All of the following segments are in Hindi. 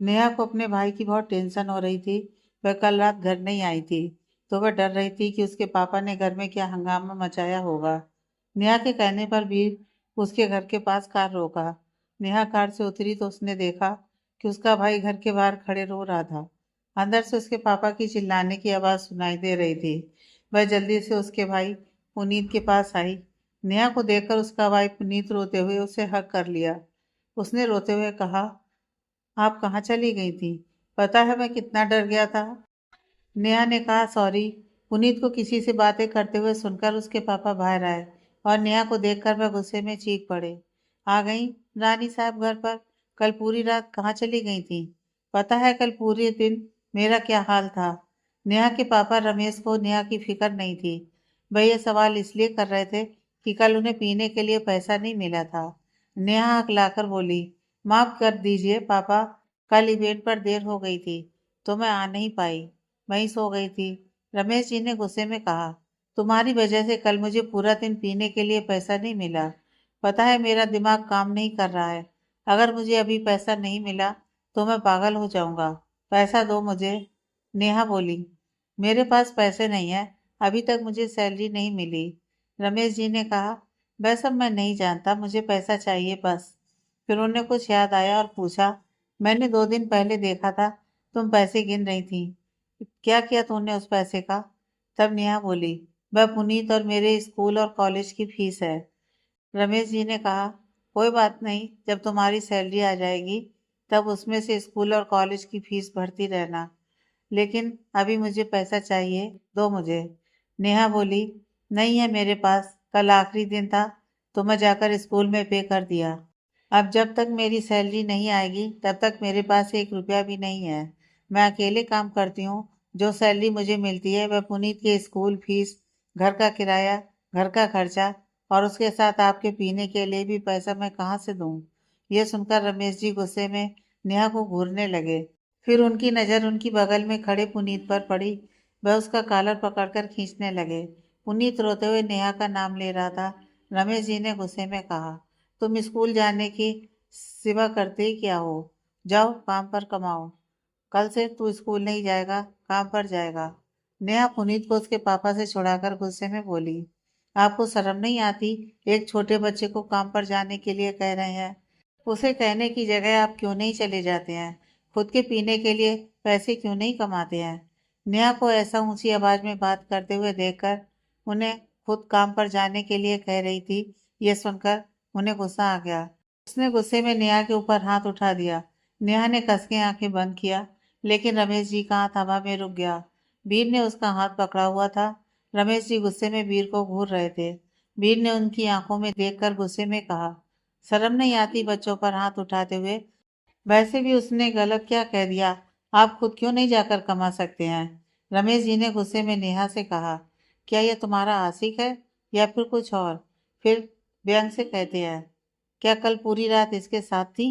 नेहा को अपने भाई की बहुत टेंशन हो रही थी। वह कल रात घर नहीं आई थी, तो वह डर रही थी कि उसके पापा ने घर में क्या हंगामा मचाया होगा। नेहा के कहने पर भी उसके घर के पास कार रोका। नेहा कार से उतरी तो उसने देखा कि उसका भाई घर के बाहर खड़े रो रहा था। अंदर से उसके पापा की चिल्लाने की आवाज सुनाई दे रही थी। वह जल्दी से उसके भाई पुनीत के पास आई। नेहा को देखकर उसका भाई पुनीत रोते हुए उसे हक कर लिया। उसने रोते हुए कहा, आप कहाँ चली गई थी? पता है मैं कितना डर गया था। नेहा ने कहा, सॉरी। पुनीत को किसी से बातें करते हुए सुनकर उसके पापा बाहर आए और नेहा को देखकर वह गुस्से में चीख पड़े। आ गई रानी साहब घर पर? कल पूरी रात कहाँ चली गई थी? पता है कल पूरे दिन मेरा क्या हाल था। नेहा के पापा रमेश को नेहा की फिक्र नहीं थी। वह ये सवाल इसलिए कर रहे थे कि कल उन्हें पीने के लिए पैसा नहीं मिला था। नेहा हकलाकर बोली, माफ कर दीजिए पापा, कल इवेंट पर देर हो गई थी तो मैं आ नहीं पाई, वहीं सो गई थी। रमेश जी ने गुस्से में कहा, तुम्हारी वजह से कल मुझे पूरा दिन पीने के लिए पैसा नहीं मिला। पता है मेरा दिमाग काम नहीं कर रहा है। अगर मुझे अभी पैसा नहीं मिला तो मैं पागल हो जाऊंगा। पैसा दो मुझे। नेहा बोली, मेरे पास पैसे नहीं है, अभी तक मुझे सैलरी नहीं मिली। रमेश जी ने कहा, वह सब मैं नहीं जानता, मुझे पैसा चाहिए बस। फिर उन्हें कुछ याद आया और पूछा, मैंने 2 दिन पहले देखा था तुम पैसे गिन रही थी, क्या किया तूने उस पैसे का? तब नेहा बोली, वह पुनीत और मेरे स्कूल और कॉलेज की फीस है। रमेश जी ने कहा, कोई बात नहीं, जब तुम्हारी सैलरी आ जाएगी तब उसमें से स्कूल और कॉलेज की फीस भरती रहना, लेकिन अभी मुझे पैसा चाहिए, दो मुझे। नेहा बोली, नहीं है मेरे पास, कल आखिरी दिन था तो मैं जाकर स्कूल में पे कर दिया। अब जब तक मेरी सैलरी नहीं आएगी तब तक मेरे पास 1 रुपया भी नहीं है। मैं अकेले काम करती हूँ। जो सैलरी मुझे मिलती है वह पुनीत के स्कूल फीस, घर का किराया, घर का खर्चा और उसके साथ आपके पीने के लिए भी पैसा मैं कहाँ से दूँ? यह सुनकर रमेश जी गुस्से में नेहा को घूरने लगे। फिर उनकी नज़र उनकी बगल में खड़े पुनीत पर पड़ी। वह उसका कॉलर पकड़कर खींचने लगे। पुनीत रोते हुए नेहा का नाम ले रहा था। रमेश जी ने गुस्से में कहा, तुम स्कूल जाने की सिवा करते ही क्या हो? जाओ काम पर कमाओ। कल से तू स्कूल नहीं जाएगा, काम पर जाएगा। नेहा पुनीत को उसके पापा से छुड़ाकर गुस्से में बोली, आपको शर्म नहीं आती? एक छोटे बच्चे को काम पर जाने के लिए कह रहे हैं। उसे कहने की जगह आप क्यों नहीं चले जाते हैं? खुद के पीने के लिए पैसे क्यों नहीं कमाते हैं? नेहा को ऐसा ऊंची आवाज में बात करते हुए देखकर उन्हें खुद काम पर जाने के लिए कह रही थी, यह सुनकर उन्हें गुस्सा आ गया। उसने गुस्से में नेहा के ऊपर हाथ उठा दिया। नेहा ने कस के आंखें बंद किया, लेकिन रमेश जी का हाथ हवा में रुक गया। वीर ने उसका हाथ पकड़ा हुआ था। रमेश जी गुस्से में वीर को घूर रहे थे। वीर ने उनकी आंखों में देखकर गुस्से में कहा, शर्म नहीं आती बच्चों पर हाथ उठाते हुए? वैसे भी उसने गलत क्या कह दिया? आप खुद क्यों नहीं जाकर कमा सकते हैं? रमेश जी ने गुस्से में नेहा से कहा, क्या यह तुम्हारा आशिक है या फिर कुछ और? फिर व्यंग से कहते हैं, क्या कल पूरी रात इसके साथ थी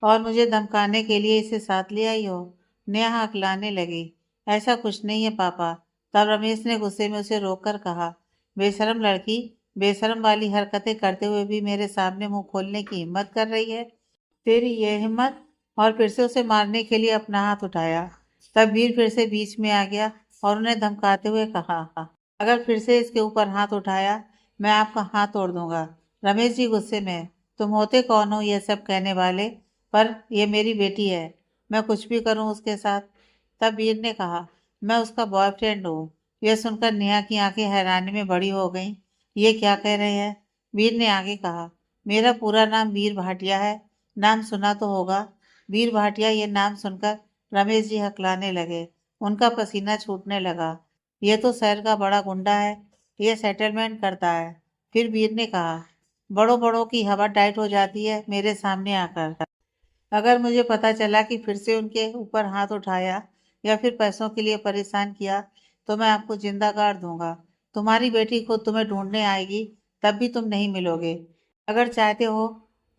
और मुझे धमकाने के लिए इसे साथ ले आई हो? नेहा हकलाने लगी, ऐसा कुछ नहीं है पापा। तब रमेश ने गुस्से में उसे रोककर कहा, बेशरम लड़की, बेशरम वाली हरकतें करते हुए भी मेरे सामने मुंह खोलने की हिम्मत कर रही है? तेरी ये हिम्मत? और फिर से उसे मारने के लिए अपना हाथ उठाया। तब वीर फिर से बीच में आ गया और उन्हें धमकाते हुए कहा, अगर फिर से इसके ऊपर हाथ उठाया मैं आपका हाथ तोड़ दूंगा। रमेश जी गुस्से में, तुम होते कौन हो ये सब कहने वाले? पर ये मेरी बेटी है, मैं कुछ भी करूं उसके साथ। तब वीर ने कहा, मैं उसका बॉयफ्रेंड हूँ। यह सुनकर नेहा की आंखें हैरानी में बड़ी हो गईं। ये क्या कह रहे हैं? वीर ने आगे कहा, मेरा पूरा नाम वीर भाटिया है, नाम सुना तो होगा। वीर भाटिया ये नाम सुनकर रमेश जी हकलाने लगे। उनका पसीना छूटने लगा। ये तो शहर का बड़ा गुंडा है, ये सेटलमेंट करता है। फिर वीर ने कहा, बड़ों बड़ों की हवा टाइट हो जाती है मेरे सामने आकर। अगर मुझे पता चला कि फिर से उनके ऊपर हाथ उठाया या फिर पैसों के लिए परेशान किया तो मैं आपको जिंदा गाड़ दूंगा। तुम्हारी बेटी खुद तुम्हें ढूंढने आएगी, तब भी तुम नहीं मिलोगे। अगर चाहते हो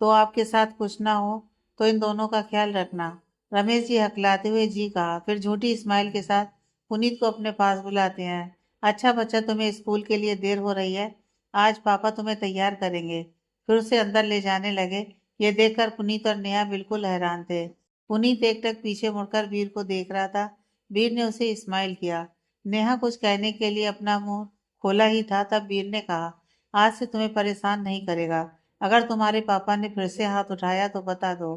तो आपके साथ कुछ ना हो तो इन दोनों का ख्याल रखना। रमेश जी हकलाते हुए जी कहा, फिर झूठी स्माइल के साथ पुनीत को अपने पास बुलाते हैं। अच्छा बच्चा, तुम्हें स्कूल के लिए देर हो रही है, आज पापा तुम्हें तैयार करेंगे। फिर उसे अंदर ले जाने लगे। ये देखकर पुनीत और नेहा बिल्कुल हैरान थे। पुनीत एकटक पीछे मुड़कर वीर को देख रहा था। वीर ने उसे स्माइल किया। नेहा कुछ कहने के लिए अपना मुंह खोला ही था, तब वीर ने कहा, आज से तुम्हें परेशान नहीं करेगा। अगर तुम्हारे पापा ने फिर से हाथ उठाया तो बता दो।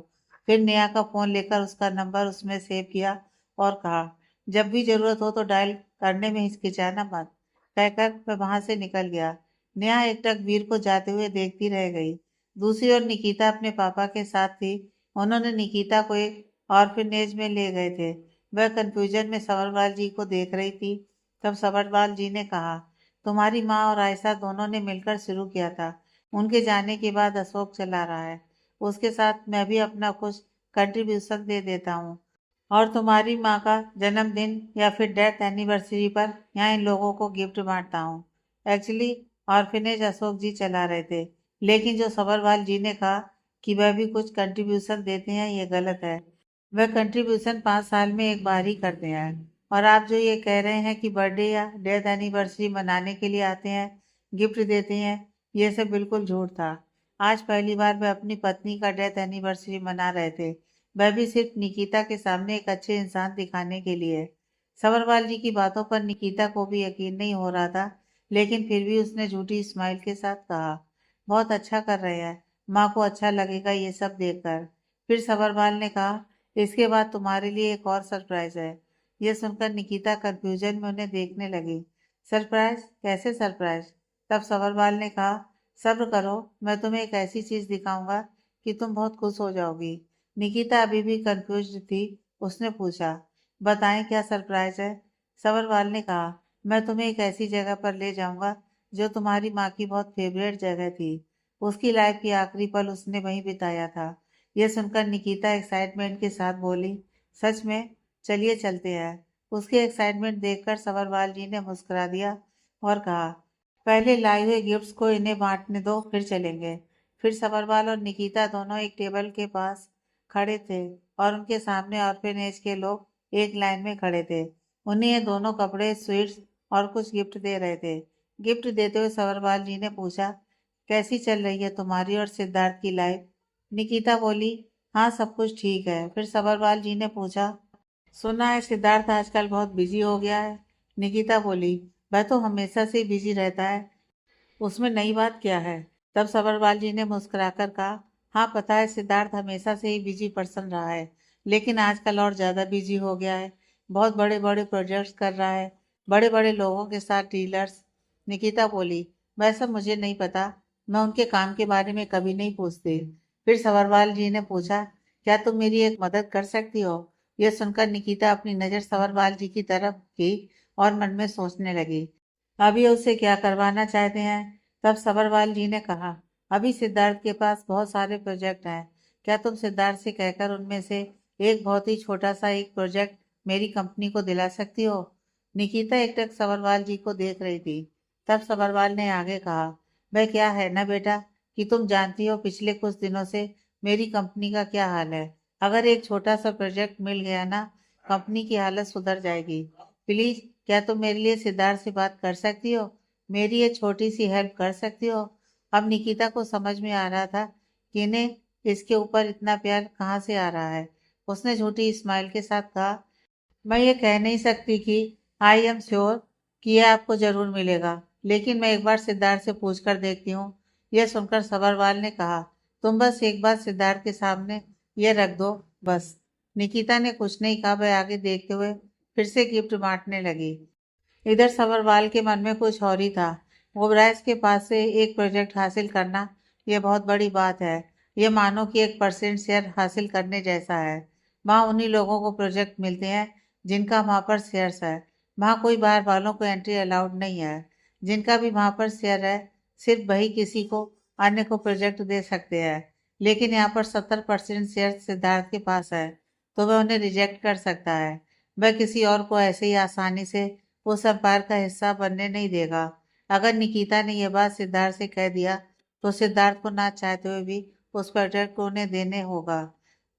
फिर नेहा का फोन लेकर उसका नंबर उसमें सेव किया और कहा, जब भी जरूरत हो तो डायल करने में हिचकिचाना मत। कहकर वह वहां से निकल गया। नेहा एकटक वीर को जाते हुए देखती रह गई। दूसरी ओर निकिता अपने पापा के साथ थी। उन्होंने निकिता को एक ऑर्फिनेज में ले गए थे। वह कंफ्यूजन में सवरवाल जी को देख रही थी। तब सवरवाल जी ने कहा, तुम्हारी माँ और आयशा दोनों ने मिलकर शुरू किया था। उनके जाने के बाद अशोक चला रहा है। उसके साथ मैं भी अपना कुछ कंट्रीब्यूशन दे देता हूँ और तुम्हारी माँ का जन्मदिन या फिर डेथ एनिवर्सरी पर यहाँ इन लोगों को गिफ्ट बांटता हूँ। एक्चुअली ऑर्फिनेज अशोक जी चला रहे थे, लेकिन जो सबरवाल जी ने कहा कि वह भी कुछ कंट्रीब्यूशन देते हैं, ये गलत है। वह कंट्रीब्यूशन 5 साल में एक बार ही करते हैं। और आप जो ये कह रहे हैं कि बर्थडे या डेथ एनिवर्सरी मनाने के लिए आते हैं, गिफ्ट देते हैं, ये सब बिल्कुल झूठ था। आज पहली बार वह अपनी पत्नी का डेथ एनिवर्सरी मना रहे थे, वह भी सिर्फ निकिता के सामने एक अच्छे इंसान दिखाने के लिए। सबरवाल जी की बातों पर निकिता को भी यकीन नहीं हो रहा था, लेकिन फिर भी उसने झूठी स्माइल के साथ कहा, बहुत अच्छा कर रहे हैं, माँ को अच्छा लगेगा ये सब देखकर। फिर सबरवाल ने कहा, इसके बाद तुम्हारे लिए एक और सरप्राइज है। यह सुनकर निकिता कंफ्यूजन में उन्हें देखने लगी। सरप्राइज? कैसे सरप्राइज? तब सबरवाल ने कहा, सब्र करो, मैं तुम्हें एक ऐसी चीज दिखाऊंगा कि तुम बहुत खुश हो जाओगी। निकिता अभी भी कंफ्यूज थी। उसने पूछा, बताएं क्या सरप्राइज है? सबरवाल ने कहा, मैं तुम्हें एक ऐसी जगह पर ले जाऊंगा जो तुम्हारी माँ की बहुत फेवरेट जगह थी। उसकी लाइफ की आखिरी पल उसने वहीं बिताया था। यह सुनकर निकिता एक्साइटमेंट के साथ बोली, सच में? चलिए चलते हैं। उसकी एक्साइटमेंट देखकर सबरवाल जी ने मुस्कुरा दिया और कहा, पहले लाए हुए गिफ्ट्स को इन्हें बांटने दो, फिर चलेंगे। फिर सबरवाल और निकिता दोनों एक टेबल के पास खड़े थे और उनके सामने ऑर्फेनेज के लोग एक लाइन में खड़े थे। उन्हें ये दोनों कपड़े, स्वीट्स और कुछ गिफ्ट दे रहे थे। गिफ्ट देते हुए सबरवाल जी ने पूछा, कैसी चल रही है तुम्हारी और सिद्धार्थ की लाइफ? निकिता बोली, हाँ सब कुछ ठीक है। फिर सबरवाल जी ने पूछा, सुना है सिद्धार्थ आजकल बहुत बिजी हो गया है? निकिता बोली, वह तो हमेशा से बिजी रहता है, उसमें नई बात क्या है? तब सबरवाल जी ने मुस्कुराकर कहा, हाँ पता है, सिद्धार्थ हमेशा से ही बिजी पर्सन रहा है, लेकिन आजकल और ज्यादा बिजी हो गया है। बहुत बड़े बड़े प्रोजेक्ट्स कर रहा है, बड़े बड़े लोगों के साथ डीलर्स। निकिता बोली, वैसा मुझे नहीं पता, मैं उनके काम के बारे में कभी नहीं पूछती। फिर सबरवाल जी ने पूछा, क्या तुम मेरी एक मदद कर सकती हो? यह सुनकर निकिता अपनी नजर सबरवाल जी की तरफ की और मन में सोचने लगी, अभी उससे क्या करवाना चाहते हैं? तब सबरवाल जी ने कहा, अभी सिद्धार्थ के पास बहुत सारे प्रोजेक्ट हैं। क्या तुम सिद्धार्थ से कहकर उनमें से एक बहुत ही छोटा सा एक प्रोजेक्ट मेरी कंपनी को दिला सकती हो? निकिता एकटक सबरवाल जी को देख रही थी। तब सबरवाल ने आगे कहा, वह क्या है ना बेटा, कि तुम जानती हो पिछले कुछ दिनों से मेरी कंपनी का क्या हाल है। अगर एक छोटा सा प्रोजेक्ट मिल गया ना, कंपनी की हालत सुधर जाएगी। प्लीज, क्या तुम मेरे लिए सिद्धार्थ से बात कर सकती हो? मेरी ये छोटी सी हेल्प कर सकती हो? अब निकिता को समझ में आ रहा था कि इन्हें इसके ऊपर इतना प्यार कहाँ से आ रहा है। उसने झूठी स्माइल के साथ कहा, मैं ये कह नहीं सकती कि आई एम श्योर कि यह आपको जरूर मिलेगा, लेकिन मैं एक बार सिद्धार्थ से पूछ कर देखती हूँ। यह सुनकर सबरवाल ने कहा, तुम बस एक बार सिद्धार्थ के सामने ये रख दो, बस। निकिता ने कुछ नहीं कहा, वह आगे देखते हुए फिर से गिफ्ट बांटने लगी। इधर सबरवाल के मन में कुछ और ही था। ओबराइज के पास से एक प्रोजेक्ट हासिल करना, यह बहुत बड़ी बात है। ये मानो कि 1% शेयर हासिल करने जैसा है। वहाँ उन्हीं लोगों को प्रोजेक्ट मिलते हैं जिनका वहाँ पर शेयर्स है। वहाँ कोई बाहर वालों को एंट्री अलाउड नहीं है। जिनका भी वहाँ पर शेयर है, सिर्फ वही किसी को अन्य को प्रोजेक्ट दे सकते हैं। लेकिन यहाँ पर 70% शेयर सिद्धार्थ के पास है, तो वह उन्हें रिजेक्ट कर सकता है। वह किसी और को ऐसे ही आसानी से उस एम्पायर का हिस्सा बनने नहीं देगा। अगर निकिता ने यह बात सिद्धार्थ से कह दिया तो सिद्धार्थ को ना चाहते हुए भी उस प्रोजेक्ट को उन्हें देने होगा।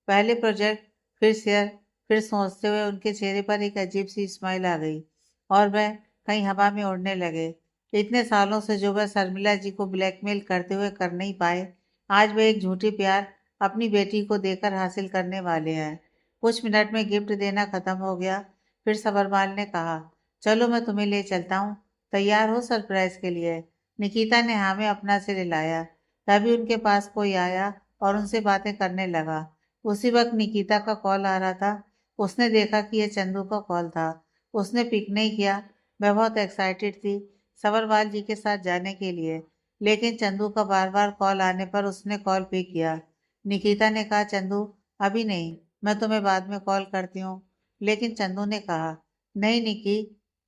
पहले प्रोजेक्ट, फिर शेयर। फिर सोचते हुए उनके चेहरे पर एक अजीब सी स्माइल आ गई और वह कहीं हवा में उड़ने लगे। इतने सालों से जो वह शर्मिला जी को ब्लैकमेल करते हुए कर नहीं पाए, आज वह एक झूठी प्यार अपनी बेटी को देकर हासिल करने वाले हैं। कुछ मिनट में गिफ्ट देना खत्म हो गया। फिर सबरवाल ने कहा, चलो मैं तुम्हें ले चलता हूँ, तैयार हो सरप्राइज के लिए। निकिता ने हाँ में अपना सिर हिलाया। तभी उनके पास कोई आया और उनसे बातें करने लगा। उसी वक्त निकिता का कॉल आ रहा था। उसने देखा कि यह चंदू का कॉल था। उसने पिक नहीं किया। वह बहुत एक्साइटेड थी सबरवाल जी के साथ जाने के लिए, लेकिन चंदू का बार बार कॉल आने पर उसने कॉल पिक किया। निकिता ने कहा, चंदू अभी नहीं, मैं तुम्हें बाद में कॉल करती हूँ। लेकिन चंदू ने कहा, नहीं निकी,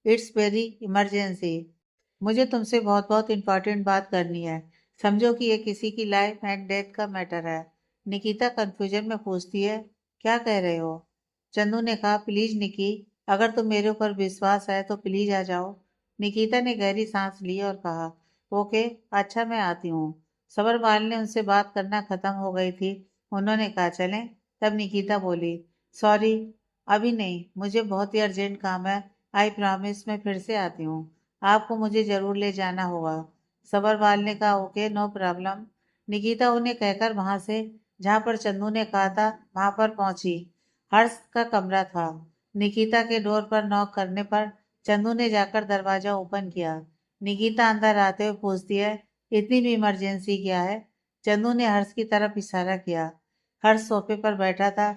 इट्स वेरी इमरजेंसी, मुझे तुमसे बहुत बहुत इंपॉर्टेंट बात करनी है। समझो कि ये किसी की लाइफ एंड डेथ का मैटर है। निकिता कंफ्यूजन में पूछती है, क्या कह रहे हो? चंदू ने कहा, प्लीज निकी, अगर तुम मेरे ऊपर विश्वास है तो प्लीज आ जाओ। निकिता ने गहरी सांस ली और कहा, ओके, अच्छा मैं आती हूँ। सबरवाल ने उनसे बात करना खत्म हो गई थी। उन्होंने कहा, चलें? तब निकिता बोली, सॉरी, अभी नहीं, मुझे बहुत ही अर्जेंट काम है। आई प्रॉमिस मैं फिर से आती हूँ। आपको मुझे जरूर ले जाना होगा। सबरवाल ने कहा, ओके, नो प्रॉब्लम। निकिता उन्हें कहकर वहां से, जहां पर चंदू ने कहा था, वहां पर पहुंची। हर्ष का कमरा था। निकिता के डोर पर नॉक करने पर चंदू ने जाकर दरवाजा ओपन किया। निकिता अंदर आते हुए पूछती है, इतनी भी इमरजेंसी क्या है? चंदू ने हर्ष की तरफ इशारा किया। हर्ष सोफे पर बैठा था।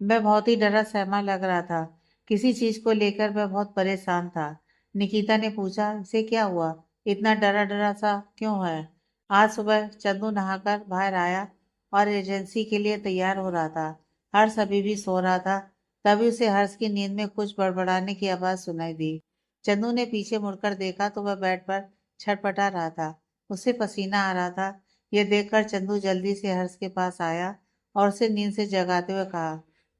मैं बहुत ही डरा सहमा लग रहा था। किसी चीज को लेकर मैं बहुत परेशान था। निकिता ने पूछा, इसे क्या हुआ? इतना डरा डरा सा क्यों है? आज सुबह चंदू नहाकर बाहर आया और एजेंसी के लिए तैयार हो रहा था। हर्ष अभी भी सो रहा था। तभी उसे हर्ष की नींद में कुछ बड़बड़ाने की आवाज सुनाई दी। चंदू ने पीछे मुड़कर देखा तो वह बेड पर छटपटा रहा था। उसे पसीना आ रहा था। यह देखकर चंदू जल्दी से हर्ष के पास आया और उसे नींद से जगाते हुए कहा,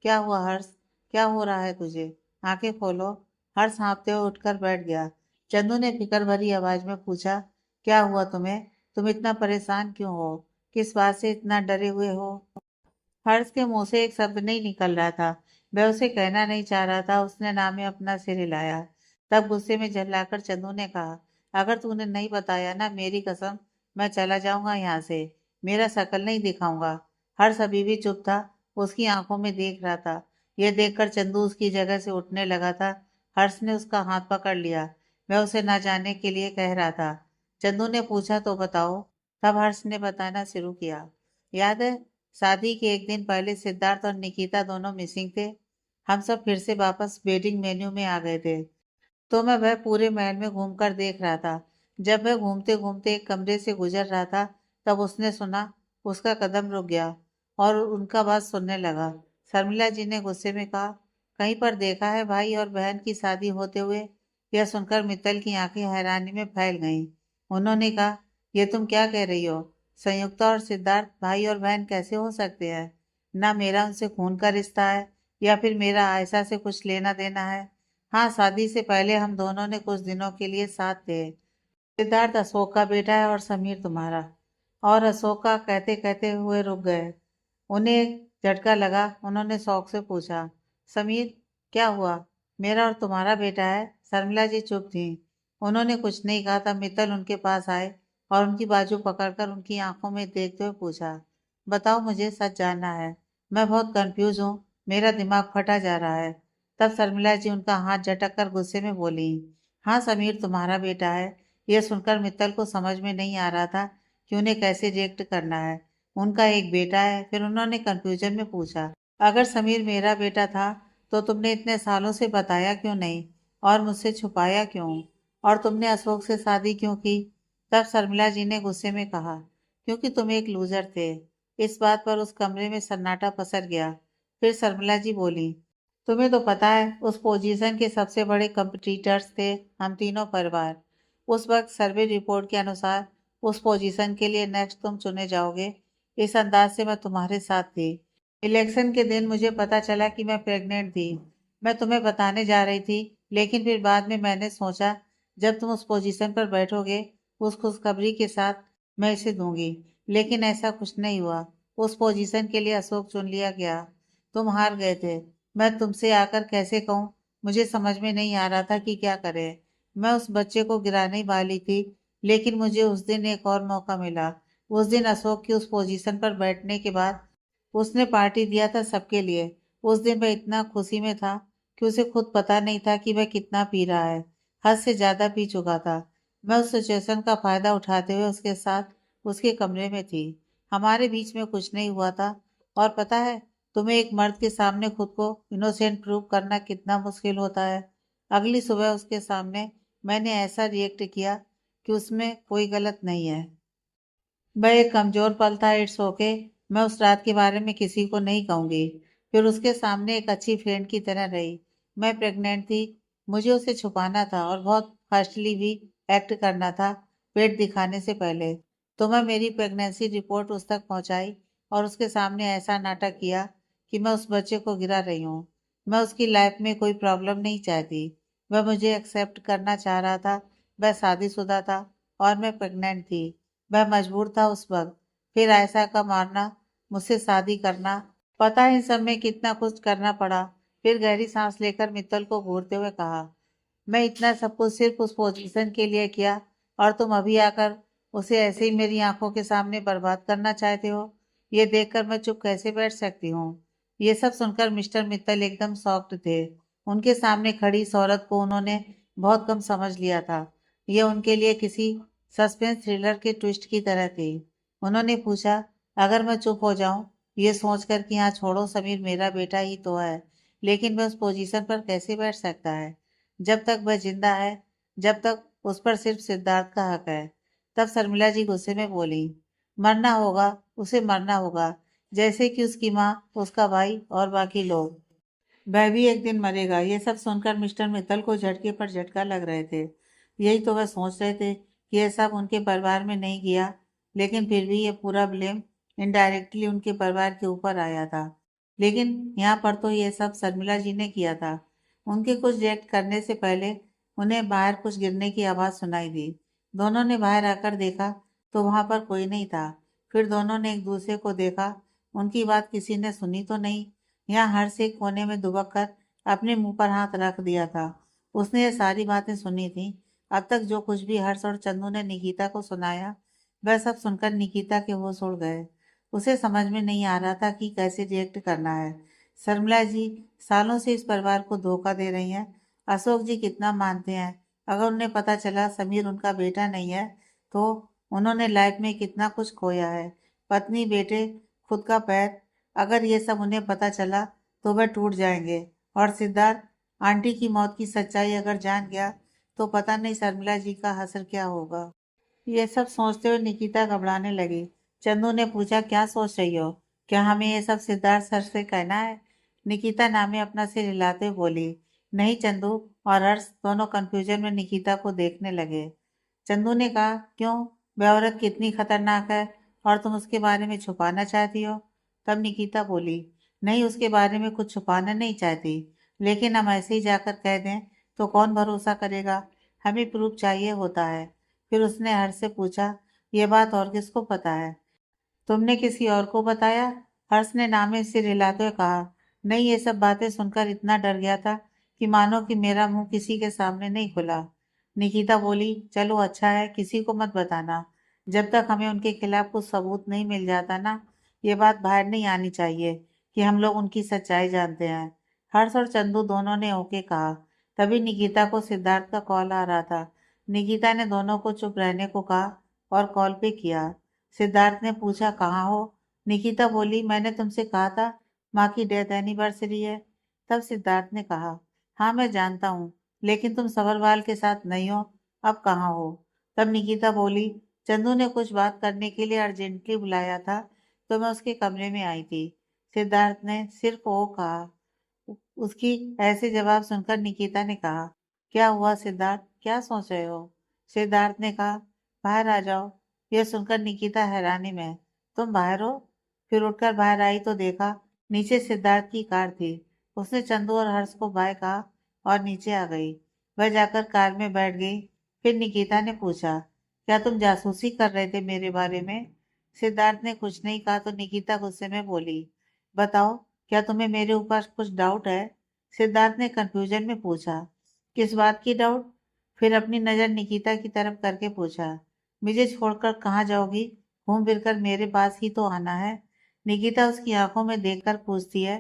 क्या हुआ हर्ष? क्या हो रहा है तुझे? आंखें खोलो। हर्ष हाँफते हुए उठकर बैठ गया। चंदू ने फिक्र भरी आवाज में पूछा, क्या हुआ तुम्हें? तुम इतना परेशान क्यों हो? किस बात से इतना डरे हुए हो? हर्ष के मुंह से एक शब्द नहीं निकल रहा था। वह उसे कहना नहीं चाह रहा था। उसने ना में अपना सिर हिलाया। तब गुस्से में झल्लाकर चंदू ने कहा, अगर तूने नहीं बताया ना, मेरी कसम, मैं चला जाऊंगा यहाँ से। मेरा शकल नहीं दिखाऊंगा। हर्ष अभी भी चुप था। उसकी आंखों में देख रहा था। यह देखकर चंदू उसकी जगह से उठने लगा था। हर्ष ने उसका हाथ पकड़ लिया। वह उसे ना जाने के लिए कह रहा था। चंदू ने पूछा, तो बताओ। तब हर्ष ने बताना शुरू किया। याद है, शादी के एक दिन पहले सिद्धार्थ और निकिता दोनों मिसिंग थे। हम सब फिर से वापस वेडिंग मेन्यू में आ गए थे। तो मैं वह पूरे महल में घूमकर देख रहा था। जब वह घूमते घूमते एक कमरे से गुजर रहा था, तब उसने सुना। उसका कदम रुक गया और उनका बात सुनने लगा। शर्मिला जी ने गुस्से में कहा, कहीं पर देखा है भाई और बहन की शादी होते हुए? यह सुनकर मित्तल की आंखें हैरानी में फैल गईं। उन्होंने कहा, यह तुम क्या कह रही हो? संयुक्ता और सिद्धार्थ भाई और बहन कैसे हो सकते हैं? ना मेरा उनसे खून का रिश्ता है, या फिर मेरा आयशा से कुछ लेना देना है। हाँ, शादी से पहले हम दोनों ने कुछ दिनों के लिए साथ थे। सिद्धार्थ अशोक का बेटा है और समीर तुम्हारा। और अशोक का कहते कहते हुए रुक गए। उन्हें एक झटका लगा। उन्होंने शौक से पूछा, समीर, क्या हुआ? मेरा और तुम्हारा बेटा है? शर्मिला जी चुप थी। उन्होंने कुछ नहीं कहा। तब मित्तल उनके पास आए और उनकी बाजू पकड़कर उनकी आंखों में देखते हुए पूछा, बताओ, मुझे सच जानना है। मैं बहुत कंफ्यूज हूँ। मेरा दिमाग फटा जा रहा है। तब शर्मिला जी उनका हाथ झटक कर गुस्से में बोली, हाँ, समीर तुम्हारा बेटा है। यह सुनकर मित्तल को समझ में नहीं आ रहा था कि उन्हें कैसे रिएक्ट करना है। उनका एक बेटा है। फिर उन्होंने कंफ्यूजन में पूछा, अगर समीर मेरा बेटा था तो तुमने इतने सालों से बताया क्यों नहीं और मुझसे छुपाया क्यों? और तुमने अशोक से शादी क्यों की? तब शर्मिला जी ने गुस्से में कहा, क्योंकि तुम एक लूजर थे। इस बात पर उस कमरे में सन्नाटा पसर गया। फिर शर्मिला जी बोली, तुम्हें तो पता है, उस पोजीशन के सबसे बड़े कंपटीटर्स थे हम तीनों परिवार। उस वक्त सर्वे रिपोर्ट के अनुसार उस पोजीशन के लिए नेक्स्ट तुम चुने जाओगे। इस अंदाज से मैं तुम्हारे साथ थी। इलेक्शन के दिन मुझे पता चला कि मैं प्रेग्नेंट थी। मैं तुम्हें बताने जा रही थी, लेकिन फिर बाद में मैंने सोचा, जब तुम उस पोजीशन पर बैठोगे, उस खुशखबरी के साथ मैं इसे दूंगी। लेकिन ऐसा कुछ नहीं हुआ। उस पोजीशन के लिए अशोक चुन लिया गया। तुम हार गए थे। मैं तुमसे आकर कैसे कहूँ? मुझे समझ में नहीं आ रहा था कि क्या करे। मैं उस बच्चे को गिराने वाली थी, लेकिन मुझे उस दिन एक और मौका मिला। उस दिन अशोक की उस पोजीशन पर बैठने के बाद उसने पार्टी दिया था सबके लिए। उस दिन वह इतना खुशी में था कि उसे खुद पता नहीं था कि वह कितना पी रहा है। हद से ज्यादा पी चुका था। मैं उस सिचुएशन का फायदा उठाते हुए उसके साथ उसके कमरे में थी। हमारे बीच में कुछ नहीं हुआ था। और पता है तुम्हें एक मर्द के सामने खुद को इनोसेंट प्रूव करना कितना मुश्किल होता है। अगली सुबह उसके सामने मैंने ऐसा रिएक्ट किया कि उसमें कोई गलत नहीं है। वह एक कमजोर पल था, इट्स ओके। मैं उस रात के बारे में किसी को नहीं कहूंगी। फिर उसके सामने एक अच्छी फ्रेंड की तरह रही। मैं प्रेग्नेंट थी। मुझे उसे छुपाना था और बहुत फास्टली भी एक्ट करना था पेट दिखाने से पहले। तो मैं मेरी प्रेगनेंसी रिपोर्ट उस तक पहुंचाई और उसके सामने ऐसा नाटक किया कि मैं उस बच्चे को गिरा रही हूँ। मैं उसकी लाइफ में कोई प्रॉब्लम नहीं चाहती। वह मुझे एक्सेप्ट करना चाह रहा था। वह शादीशुदा था और मैं प्रेग्नेंट थी। वह मजबूर था उस वक्त। फिर आयशा का मारना, मुझसे शादी करना, पता है इन सब में कितना कुछ करना पड़ा। फिर गहरी सांस लेकर मित्तल को घूरते हुए कहा, मैं इतना सब कुछ सिर्फ उस पोजीशन के लिए किया और तुम अभी आकर उसे ऐसे ही मेरी आंखों के सामने बर्बाद करना चाहते हो। ये देखकर मैं चुप कैसे बैठ सकती हूँ। ये सब सुनकर मिस्टर मित्तल एकदम शॉक्ड थे। उनके सामने खड़ी इस औरत को उन्होंने बहुत कम समझ लिया था। ये उनके लिए किसी सस्पेंस थ्रिलर के ट्विस्ट की तरह थी। उन्होंने पूछा, अगर मैं चुप हो जाऊं, ये सोचकर कि हाँ छोड़ो, समीर मेरा बेटा ही तो है, लेकिन वह उस पोजीशन पर कैसे बैठ सकता है जब तक वह जिंदा है, जब तक उस पर सिर्फ सिद्धार्थ का हक है। तब शर्मिला जी गुस्से में बोली, मरना होगा, उसे मरना होगा, जैसे कि उसकी माँ, उसका भाई और बाकी लोग। वह भी एक दिन मरेगा। ये सब सुनकर मिस्टर मित्तल को झटके पर झटका लग रहे थे। यही तो वह सोच रहे थे कि यह सब उनके परिवार में नहीं किया, लेकिन फिर भी ये पूरा ब्लेम इनडायरेक्टली उनके परिवार के ऊपर आया था। लेकिन यहाँ पर तो ये सब शर्मिला जी ने किया था। उनके कुछ रिएक्ट करने से पहले उन्हें बाहर कुछ गिरने की आवाज़ सुनाई दी। दोनों ने बाहर आकर देखा तो वहां पर कोई नहीं था। फिर दोनों ने एक दूसरे को देखा। उनकी बात किसी ने सुनी तो नहीं। यहाँ हर्ष एक कोने में दुबक कर अपने मुंह पर हाथ रख दिया था। उसने ये सारी बातें सुनी थी। अब तक जो कुछ भी हर्ष और चंदू ने निकिता को सुनाया, वह सब सुनकर निकिता के होश उड़ गए। उसे समझ में नहीं आ रहा था कि कैसे रिएक्ट करना है। शर्मिला जी सालों से इस परिवार को धोखा दे रही हैं। अशोक जी कितना मानते हैं। अगर उन्हें पता चला समीर उनका बेटा नहीं है, तो उन्होंने लाइफ में कितना कुछ खोया है। पत्नी, बेटे, खुद का पैर। अगर ये सब उन्हें पता चला तो वह टूट जाएंगे। और सिद्धार्थ, आंटी की मौत की सच्चाई अगर जान गया तो पता नहीं शर्मिला जी का हश्र क्या होगा। ये सब सोचते हुए निकिता घबराने लगी। चंदू ने पूछा, क्या सोच रही हो? क्या हमें ये सब सिद्धार्थ सर से कहना है? निकिता नामे अपना सिर हिलाते हुए बोली, नहीं। चंदू और हर्ष दोनों कंफ्यूजन में निकिता को देखने लगे। चंदू ने कहा, क्यों? वह औरत कितनी खतरनाक है और तुम उसके बारे में छुपाना चाहती हो? तब निकिता बोली, नहीं, उसके बारे में कुछ छुपाना नहीं चाहती, लेकिन हम ऐसे ही जाकर कह दें तो कौन भरोसा करेगा? हमें प्रूफ चाहिए होता है। फिर उसने हर्ष से पूछा, ये बात और किसको पता है? तुमने किसी और को बताया? हर्ष ने नामे सिर हिलाते हुए कहा, नहीं। ये सब बातें सुनकर इतना डर गया था कि मानो कि मेरा मुंह किसी के सामने नहीं खुला। निकिता बोली, चलो अच्छा है, किसी को मत बताना। जब तक हमें उनके खिलाफ कुछ सबूत नहीं मिल जाता ना, ये बात बाहर नहीं आनी चाहिए कि हम लोग उनकी सच्चाई जानते हैं। हर्ष और चंदू दोनों ने ओके कहा। तभी निकिता को सिद्धार्थ का कॉल आ रहा था। निकिता ने दोनों को चुप रहने को कहा और कॉल पे किया। सिद्धार्थ ने पूछा, कहाँ हो? निकिता बोली, मैंने तुमसे कहा था माँ की डेथ एनिवर्सरी है। तब सिद्धार्थ ने कहा, हाँ मैं जानता हूँ, लेकिन तुम सबरवाल के साथ नहीं हो। अब कहाँ हो? तब निकिता बोली, चंदू ने कुछ बात करने के लिए अर्जेंटली बुलाया था, तो मैं उसके कमरे में आई थी। सिद्धार्थ ने सिर्फ वो कहा। उसकी ऐसे जवाब सुनकर निकिता ने कहा, क्या हुआ सिद्धार्थ, क्या सोच रहे हो? सिद्धार्थ ने कहा, बाहर आ जाओ। यह सुनकर निकिता हैरानी में, तुम बाहर हो? फिर उठकर बाहर आई तो देखा नीचे सिद्धार्थ की कार थी। उसने चंदू और हर्ष को बाय कहा और नीचे आ गई। वह जाकर कार में बैठ गई। फिर निकिता ने पूछा, क्या तुम जासूसी कर रहे थे मेरे बारे में? सिद्धार्थ ने कुछ नहीं कहा तो निकिता गुस्से में बोली, बताओ, क्या तुम्हें मेरे ऊपर कुछ डाउट है? सिद्धार्थ ने कंफ्यूजन में पूछा, किस बात की डाउट? फिर अपनी नजर निकिता की तरफ करके पूछा, मुझे छोड़कर कहाँ जाओगी? घूम फिर कर मेरे पास ही तो आना है। निकिता उसकी आंखों में देखकर पूछती है,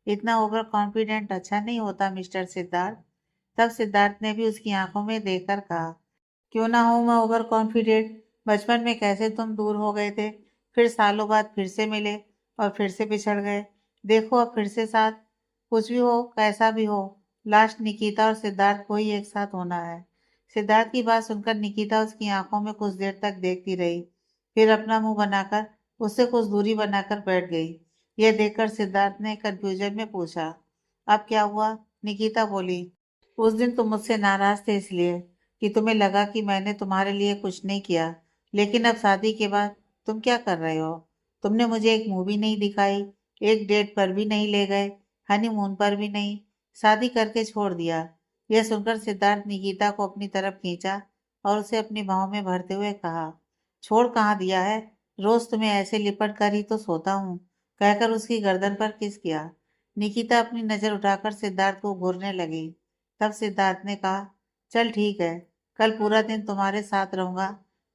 इतना ओवर कॉन्फिडेंट अच्छा नहीं होता मिस्टर सिद्धार्थ। तब सिद्धार्थ ने भी उसकी आंखों में देखकर कहा, क्यों ना हूं मैं ओवर कॉन्फिडेंट। बचपन में कैसे तुम दूर हो गए थे, फिर सालों बाद फिर से मिले और फिर से पिछड़ गए। देखो अब फिर से साथ। कुछ भी हो, कैसा भी हो, लास्ट निकिता और सिद्धार्थ को ही एक साथ होना है। सिद्धार्थ की बात सुनकर निकिता उसकी आंखों में कुछ देर तक देखती रही, फिर अपना मुंह बनाकर उससे कुछ दूरी बनाकर बैठ गई। यह देखकर सिद्धार्थ ने कंफ्यूजन में पूछा, अब क्या हुआ? निकिता बोली, उस दिन तुम मुझसे नाराज थे इसलिए कि तुम्हें लगा कि मैंने तुम्हारे लिए कुछ नहीं किया। लेकिन अब शादी के बाद तुम क्या कर रहे हो? तुमने मुझे एक मूवी नहीं दिखाई, एक डेट पर भी नहीं ले गए, हनीमून पर भी नहीं, शादी करके छोड़ दिया। यह सुनकर सिद्धार्थ निकिता को अपनी तरफ खींचा और उसे अपनी बाहों में भरते हुए कहा, छोड़ कहाँ दिया है? रोज तुम्हें ऐसे लिपट कर ही तो सोता हूँ, कहकर उसकी गर्दन पर किस किया। निकिता अपनी नजर उठाकर सिद्धार्थ को घूरने लगी। तब सिद्धार्थ ने कहा, चल ठीक है, कल पूरा दिन तुम्हारे साथ रहूंगा।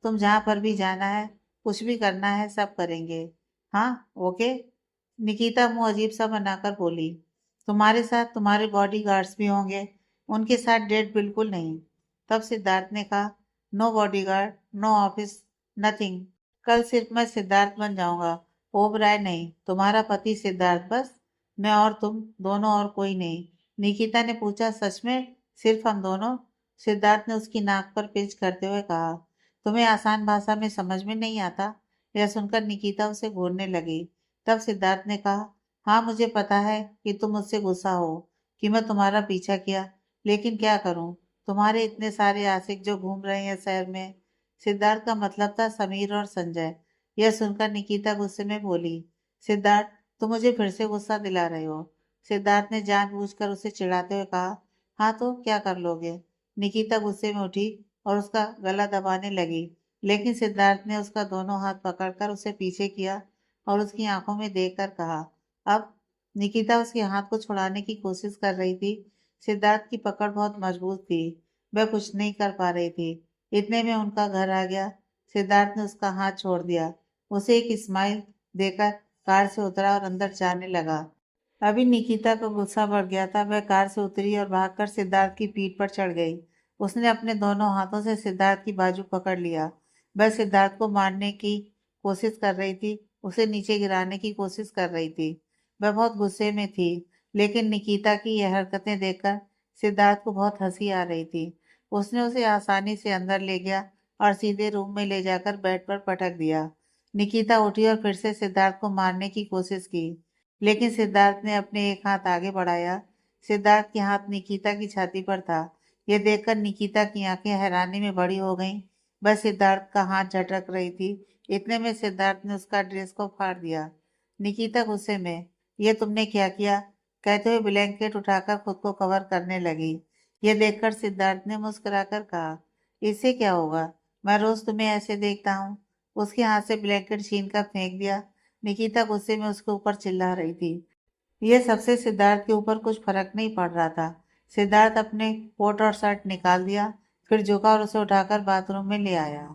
तुम जहाँ पर भी जाना है, कुछ भी करना है, सब करेंगे। हाँ, ओके। निकिता मुंह अजीब सा बनाकर बोली, तुम्हारे साथ तुम्हारे बॉडी गार्ड्स भी होंगे, उनके साथ डेट बिल्कुल नहीं। तब सिद्धार्थ ने कहा, no bodyguard, no office, nothing. कल सिर्फ मैं सिद्धार्थ बन जाऊंगा, ओबराय नहीं, तुम्हारा पति सिद्धार्थ बस। मैं और तुम दोनों, और कोई नहीं। निकिता ने पूछा, सच में सिर्फ हम दोनों? सिद्धार्थ ने उसकी नाक पर पिंच करते हुए कहा, तुम्हें आसान भाषा में समझ में नहीं आता? यह सुनकर निकिता उसे घूरने लगी। तब सिद्धार्थ ने कहा, हाँ मुझे पता है कि तुम मुझसे गुस्सा हो कि मैं तुम्हारा पीछा किया, लेकिन क्या करूं, तुम्हारे इतने सारे आशिक जो घूम रहे हैं शहर में। सिद्धार्थ का मतलब था समीर और संजय। यह सुनकर निकिता गुस्से में बोली, सिद्धार्थ तुम मुझे फिर से गुस्सा दिला रहे हो। सिद्धार्थ ने जानबूझकर उसे चिढ़ाते हुए कहा, हाँ तो क्या कर लोगे? निकिता गुस्से में उठी और उसका गला दबाने लगी, लेकिन सिद्धार्थ ने उसका दोनों हाथ पकड़कर उसे पीछे किया और उसकी आंखों में देखकर कहा, अब? निकिता उसके हाथ को छुड़ाने की कोशिश कर रही थी। सिद्धार्थ की पकड़ बहुत मजबूत थी, वह कुछ नहीं कर पा रही थी। इतने में उनका घर आ गया। सिद्धार्थ ने उसका हाथ छोड़ दिया, उसे एक स्माइल देकर कार से उतरा और अंदर जाने लगा। अभी निकिता का गुस्सा बढ़ गया था। वह कार से उतरी और भागकर सिद्धार्थ की पीठ पर चढ़ गई। उसने अपने दोनों हाथों से सिद्धार्थ की बाजू पकड़ लिया। वह सिद्धार्थ को मारने की कोशिश कर रही थी, उसे नीचे गिराने की कोशिश कर रही थी। वह बहुत गुस्से में थी, लेकिन निकिता की यह हरकतें देखकर सिद्धार्थ को बहुत हंसी आ रही थी। उसने उसे आसानी से अंदर ले गया और सीधे रूम में ले जाकर बेड पर पटक दिया। निकिता उठी और फिर से सिद्धार्थ को मारने की कोशिश की, लेकिन सिद्धार्थ ने अपने एक हाथ आगे बढ़ाया। सिद्धार्थ के हाथ निकिता की छाती पर था। यह देखकर निकिता की आंखें हैरानी में बड़ी हो गईं। बस सिद्धार्थ का हाथ झटक रही थी। इतने में सिद्धार्थ ने उसका ड्रेस को फाड़ दिया। निकिता गुस्से में, यह तुमने क्या किया, कहते हुए ब्लैंकेट उठाकर खुद को कवर करने लगी। यह देखकर सिद्धार्थ ने मुस्कुराकर कहा, इससे क्या होगा, मैं रोज तुम्हें ऐसे देखता हूँ। उसके हाथ से ब्लैंकेट छीन कर फेंक दिया। निकिता गुस्से में उसके ऊपर चिल्ला रही थी। यह सबसे सिद्धार्थ के ऊपर कुछ फर्क नहीं पड़ रहा था। सिद्धार्थ अपने कोट और शर्ट निकाल दिया, फिर झुका और उसे उठाकर बाथरूम में ले आया।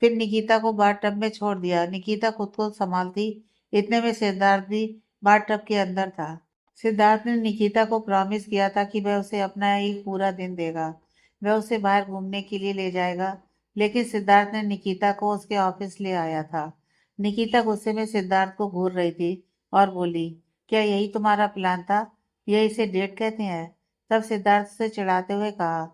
फिर निकिता को बाथटब में छोड़ दिया। निकिता खुद को संभालती, इतने में सिद्धार्थ भी बाथटब के अंदर था। सिद्धार्थ ने निकिता को प्रॉमिस किया था कि वह उसे अपना एक पूरा दिन देगा, वह उसे बाहर घूमने के लिए ले जाएगा। लेकिन सिद्धार्थ ने निकिता को उसके ऑफिस ले आया था। निकिता गुस्से में सिद्धार्थ को घूर रही थी और बोली, क्या यही तुम्हारा प्लान था? यह इसे डेट कहते हैं? तब सिद्धार्थ से चिढ़ाते हुए कहा,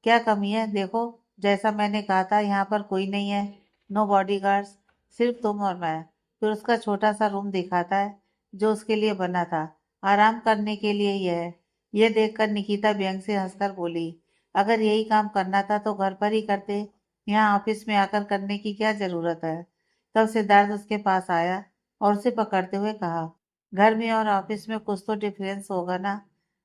क्या कमी है? देखो, जैसा मैंने कहा था, यहाँ पर कोई नहीं है, नो बॉडीगार्ड्स, सिर्फ तुम और मैं। फिर उसका छोटा सा रूम दिखाता है जो उसके लिए बना था, आराम करने के लिए ही है। यह देखकर निकिता व्यंग से हंसकर बोली, अगर यही काम करना था तो घर पर ही करते, यहाँ ऑफिस में आकर करने की क्या जरूरत है? तब सिद्धार्थ उसके पास आया और उसे पकड़ते हुए कहा, घर में और ऑफिस में कुछ तो डिफरेंस होगा ना?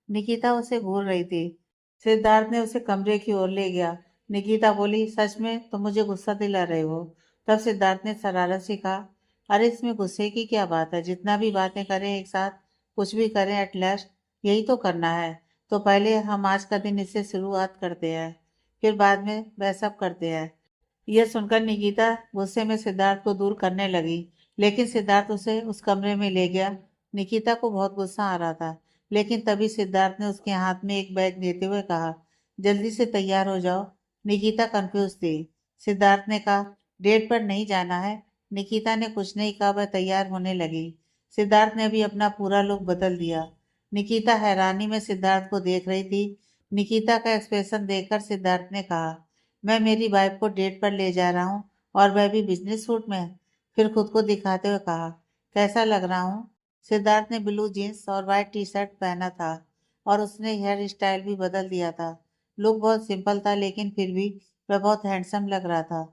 निकिता उसे घूर रही थी। सिद्धार्थ ने उसे कमरे की ओर ले गया। निकिता बोली, सच में तुम मुझे गुस्सा दिला रहे हो? तब सिद्धार्थ ने शरारत से कहा, अरे इसमें गुस्से की क्या बात है, जितना भी बातें करें एक साथ, कुछ भी करें, एट लास्ट यही तो करना है। तो पहले हम आज का दिन इससे शुरुआत करते हैं, फिर बाद में वह सब करते हैं। यह सुनकर निकिता गुस्से में सिद्धार्थ को दूर करने लगी, लेकिन सिद्धार्थ उसे उस कमरे में ले गया। निकिता को बहुत गुस्सा आ रहा था, लेकिन तभी सिद्धार्थ ने उसके हाथ में एक बैग देते हुए कहा, जल्दी से तैयार हो जाओ। निकिता कंफ्यूज थी। सिद्धार्थ ने कहा, डेट पर नहीं जाना है। निकिता ने कुछ नहीं कहा, वह तैयार होने लगी। सिद्धार्थ ने भी अपना पूरा लुक बदल दिया। निकिता हैरानी में सिद्धार्थ को देख रही थी। निकिता का एक्सप्रेशन देखकर सिद्धार्थ ने कहा, मैं मेरी वाइफ को डेट पर ले जा रहा हूँ, और वह भी बिजनेस सूट में। फिर खुद को दिखाते हुए कहा, कैसा लग रहा हूँ? सिद्धार्थ ने ब्लू जीन्स और वाइट टी शर्ट पहना था, और उसने हेयर स्टाइल भी बदल दिया था। लुक बहुत सिंपल था, लेकिन फिर भी वह बहुत हैंडसम लग रहा था।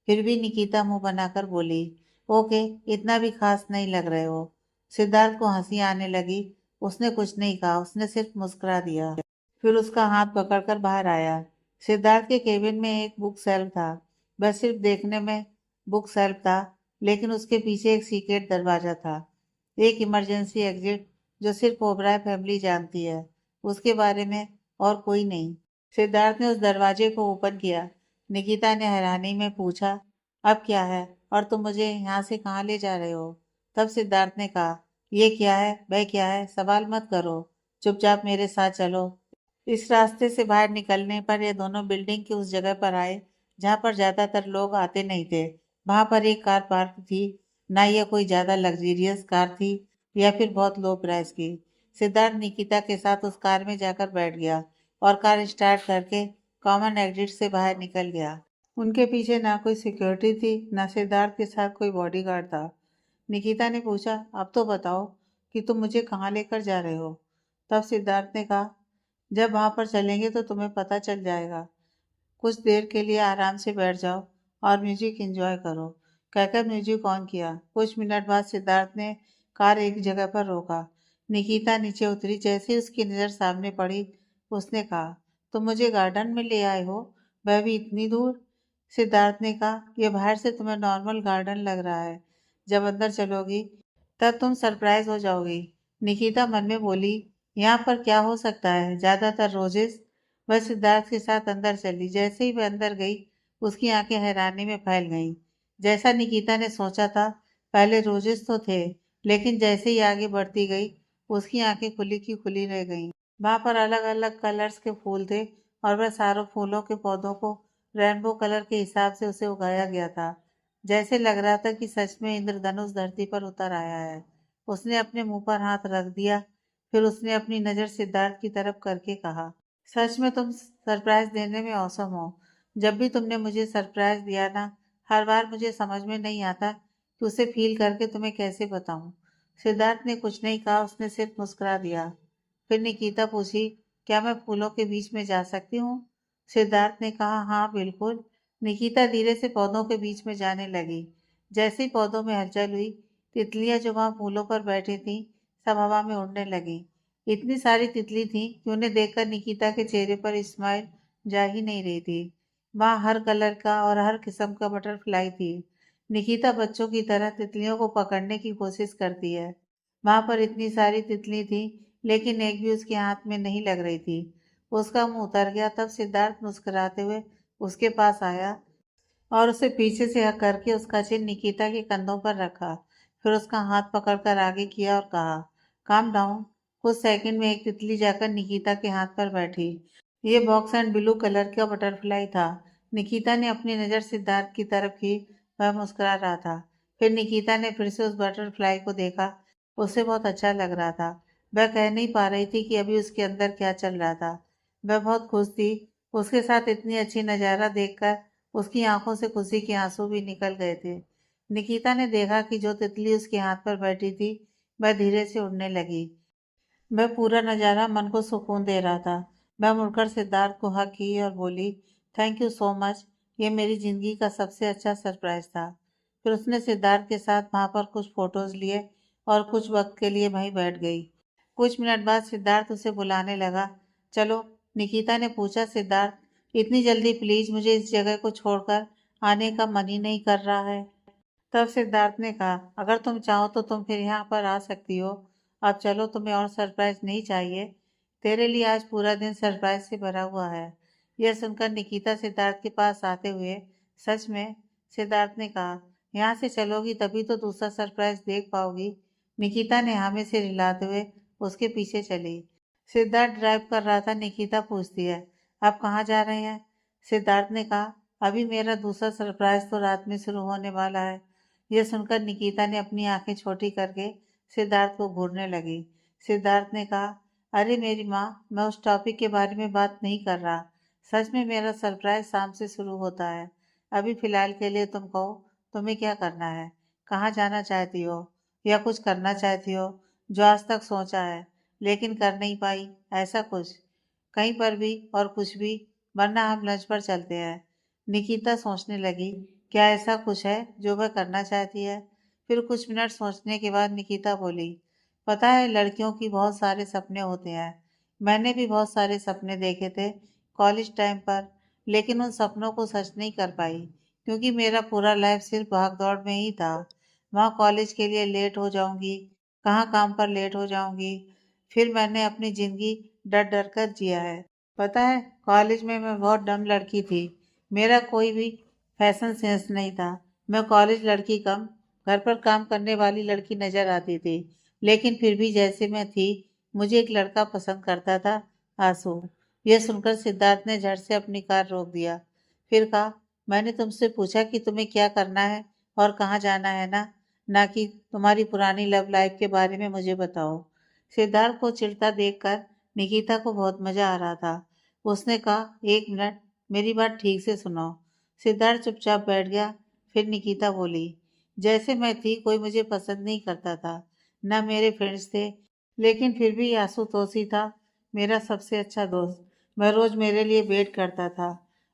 फिर भी निकिता मुंह बनाकर बोली, ओके, इतना भी खास नहीं लग रहे हो। सिद्धार्थ को हंसी आने लगी। उसने कुछ नहीं कहा, उसने सिर्फ मुस्कुरा दिया। फिर उसका हाथ पकड़कर बाहर आया। सिद्धार्थ के केबिन में एक बुक सेल्फ था। वह सिर्फ देखने में बुक सेल्फ था, लेकिन उसके पीछे एक सीक्रेट दरवाजा था, एक इमरजेंसी एग्जिट जो सिर्फ ओबराय फैमिली जानती है, उसके बारे में और कोई नहीं। सिद्धार्थ ने उस दरवाजे को ओपन किया। निकिता ने हैरानी में पूछा, अब क्या है, और तुम मुझे यहाँ से कहाँ ले जा रहे हो? तब सिद्धार्थ ने कहा, ये क्या है, वह क्या है, सवाल मत करो, चुपचाप मेरे साथ चलो। इस रास्ते से बाहर निकलने पर ये दोनों बिल्डिंग की उस जगह पर आए जहाँ पर ज्यादातर लोग आते नहीं थे। वहां पर एक कार पार्क थी। ना यह कोई ज्यादा लग्जरियस कार थी, या फिर बहुत लो प्राइस की। सिद्धार्थ निकिता के साथ उस कार में जाकर बैठ गया, और कार स्टार्ट करके कॉमन एग्जिट से बाहर निकल गया। उनके पीछे ना कोई सिक्योरिटी थी, ना सिद्धार्थ के साथ कोई बॉडीगार्ड था। निकिता ने पूछा, अब तो बताओ कि तुम मुझे कहाँ लेकर जा रहे हो? तब सिद्धार्थ ने कहा, जब वहां पर चलेंगे तो तुम्हें पता चल जाएगा। कुछ देर के लिए आराम से बैठ जाओ और म्यूजिक एंजॉय करो। कहकर म्यूजिक ऑन किया। कुछ मिनट बाद सिद्धार्थ ने कार एक जगह पर रोका। निकिता नीचे उतरी। जैसे ही उसकी नजर सामने पड़ी, उसने कहा, तुम मुझे गार्डन में ले आए हो, वह भी इतनी दूर? सिद्धार्थ ने कहा, यह बाहर से तुम्हें नॉर्मल गार्डन लग रहा है, जब अंदर चलोगी तब तुम सरप्राइज हो जाओगी। निकिता मन में बोली, यहाँ पर क्या हो सकता है, ज्यादातर रोजेस। वह सिद्धार्थ के साथ अंदर चली। जैसे ही वह अंदर गई, उसकी आंखें हैरानी में फैल गईं। जैसा निकिता ने सोचा था, पहले रोजेस तो थे, लेकिन जैसे ही आगे बढ़ती गई, उसकी आंखें खुली की खुली रह गईं। वहां पर अलग अलग कलर्स के फूल थे, और वह सारों फूलों के पौधों को रेनबो कलर के हिसाब से उसे उगाया गया था। जैसे लग रहा था कि सच में इंद्रधनुष धरती पर उतर आया है। उसने अपने मुंह पर हाथ रख दिया। फिर उसने अपनी नजर सिद्धार्थ की तरफ करके कहा, सच में तुम सरप्राइज देने में औसम हो। जब भी तुमने मुझे सरप्राइज दिया ना, हर बार मुझे समझ में नहीं आता कि उसे फील करके तुम्हें कैसे बताऊं। सिद्धार्थ ने कुछ नहीं कहा, उसने सिर्फ मुस्कुरा दिया। फिर निकिता पूछी, क्या मैं फूलों के बीच में जा सकती हूँ? सिद्धार्थ ने कहा, हाँ बिल्कुल। निकिता धीरे से पौधों के बीच में जाने लगी। जैसे ही पौधों में हलचल हुई, तितलियां जो वहां फूलों पर बैठी थीं, सब हवा में उड़ने लगी। इतनी सारी तितली थी कि उन्हें देखकर निकिता के चेहरे पर स्माइल जा ही नहीं रही थी। वहां हर कलर का और हर किस्म का बटरफ्लाई थी। निकिता बच्चों की तरह तितलियों को पकड़ने की कोशिश करती है। वहां पर इतनी सारी तितली थी, लेकिन एक भी उसके हाथ में नहीं लग रही थी। उसका मुंह उतर गया। तब सिद्धार्थ मुस्कुराते हुए उसके पास आया, और उसे पीछे से हक करके उसका चिन निकिता के कंधों पर रखा। फिर उसका हाथ पकड़कर आगे किया और कहा, काम डाउन। कुछ सेकंड में एक तितली जाकर निकिता के हाथ पर बैठी। ये बॉक्स एंड ब्लू कलर का बटरफ्लाई था। निकिता ने अपनी नज़र सिद्धार्थ की तरफ की। वह मुस्कुरा रहा था। फिर निकिता ने फिर से उस बटरफ्लाई को देखा। उसे बहुत अच्छा लग रहा था। वह कह नहीं पा रही थी कि अभी उसके अंदर क्या चल रहा था। वह बहुत खुश थी। उसके साथ इतनी अच्छी नज़ारा देखकर उसकी आंखों से खुशी के आंसू भी निकल गए थे। निकिता ने देखा कि जो तितली उसके हाथ पर बैठी थी, वह धीरे से उड़ने लगी। वह पूरा नजारा मन को सुकून दे रहा था। वह मुड़कर सिद्धार्थ को हक की और बोली, थैंक यू सो मच, ये मेरी जिंदगी का सबसे अच्छा सरप्राइज था। फिर उसने सिद्धार्थ के साथ वहां पर कुछ फोटोज लिए, और कुछ वक्त के लिए वहीं बैठ गई। कुछ मिनट बाद सिद्धार्थ उसे बुलाने लगा। चलो। निकिता ने पूछा, सिद्धार्थ इतनी जल्दी प्लीज, मुझे इस जगह को छोड़कर आने का मन ही नहीं कर रहा है। तब सिद्धार्थ ने कहा, अगर तुम चाहो तो तुम फिर यहाँ पर आ सकती हो। अब चलो, तुम्हें और सरप्राइज नहीं चाहिए? तेरे लिए आज पूरा दिन सरप्राइज से भरा हुआ है। यह सुनकर निकिता सिद्धार्थ के पास आते हुए, सच में? सिद्धार्थ ने कहा, यहाँ से चलोगी तभी तो दूसरा सरप्राइज देख पाओगी। निकिता ने हामी से हिलाते हुए उसके पीछे चली। सिद्धार्थ ड्राइव कर रहा था। निकिता पूछती है, आप कहाँ जा रहे हैं? सिद्धार्थ ने कहा, अभी मेरा दूसरा सरप्राइज तो रात में शुरू होने वाला है। यह सुनकर निकिता ने अपनी आंखें छोटी करके सिद्धार्थ को घूरने लगी। सिद्धार्थ ने कहा, अरे मेरी माँ, मैं उस टॉपिक के बारे में बात नहीं कर रहा। सच में मेरा सरप्राइज शाम से शुरू होता है। अभी फिलहाल के लिए तुम कहो, तुम्हें क्या करना है? कहाँ जाना चाहती हो? या कुछ करना चाहती हो जो आज तक सोचा है लेकिन कर नहीं पाई, ऐसा कुछ? कहीं पर भी और कुछ भी, वरना हम लंच पर चलते हैं। निकिता सोचने लगी, क्या ऐसा कुछ है जो वह करना चाहती है? फिर कुछ मिनट सोचने के बाद निकिता बोली, पता है, लड़कियों की बहुत सारे सपने होते हैं। मैंने भी बहुत सारे सपने देखे थे कॉलेज टाइम पर, लेकिन उन सपनों को सच नहीं कर पाई क्योंकि मेरा पूरा लाइफ सिर्फ भाग दौड़ में ही था। वहाँ कॉलेज के लिए लेट हो जाऊंगी, कहाँ काम पर लेट हो जाऊंगी। फिर मैंने अपनी जिंदगी डर डर कर जिया है। पता है, कॉलेज में मैं बहुत डम लड़की थी। मेरा कोई भी फैशन सेंस नहीं था। मैं कॉलेज लड़की कम घर पर काम करने वाली लड़की नजर आती थी। लेकिन फिर भी जैसे मैं थी, मुझे एक लड़का पसंद करता था, आंसू। यह सुनकर सिद्धार्थ ने झट से अपनी कार रोक दिया। फिर कहा, मैंने तुमसे पूछा कि तुम्हें क्या करना है और कहाँ जाना है ना कि तुम्हारी पुरानी लव लाइफ के बारे में मुझे बताओ। सिद्धार्थ को चिढ़ता देखकर निकिता को बहुत मजा आ रहा था। उसने कहा, एक मिनट, मेरी बात ठीक से सुनो। सिद्धार्थ चुपचाप बैठ गया। फिर निकिता बोली, जैसे मैं थी कोई मुझे पसंद नहीं करता था, ना मेरे फ्रेंड्स थे, लेकिन फिर भी आशुतोष ही था मेरा सबसे अच्छा दोस्त। वह रोज मेरे लिए वेट करता था,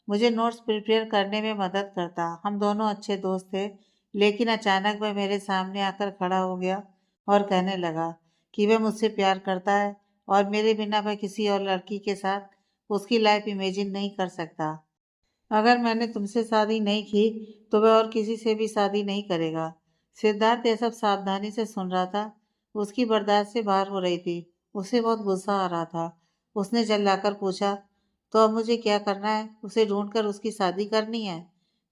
मुझे नोट्स प्रिपेयर करने में मदद करता। हम दोनों अच्छे दोस्त थे। लेकिन अचानक वह मेरे सामने आकर खड़ा हो गया और कहने लगा कि वह मुझसे प्यार करता है और मेरे बिना वह किसी और लड़की के साथ उसकी लाइफ इमेजिन नहीं कर सकता। अगर मैंने तुमसे शादी नहीं की तो वह और किसी से भी शादी नहीं करेगा। सिद्धार्थ ये सब सावधानी से सुन रहा था। उसकी बर्दाश्त से बाहर हो रही थी। उसे बहुत गुस्सा आ रहा था। उसने चिल्लाकर पूछा, तो अब मुझे क्या करना है? उसे ढूंढकर उसकी शादी करनी है?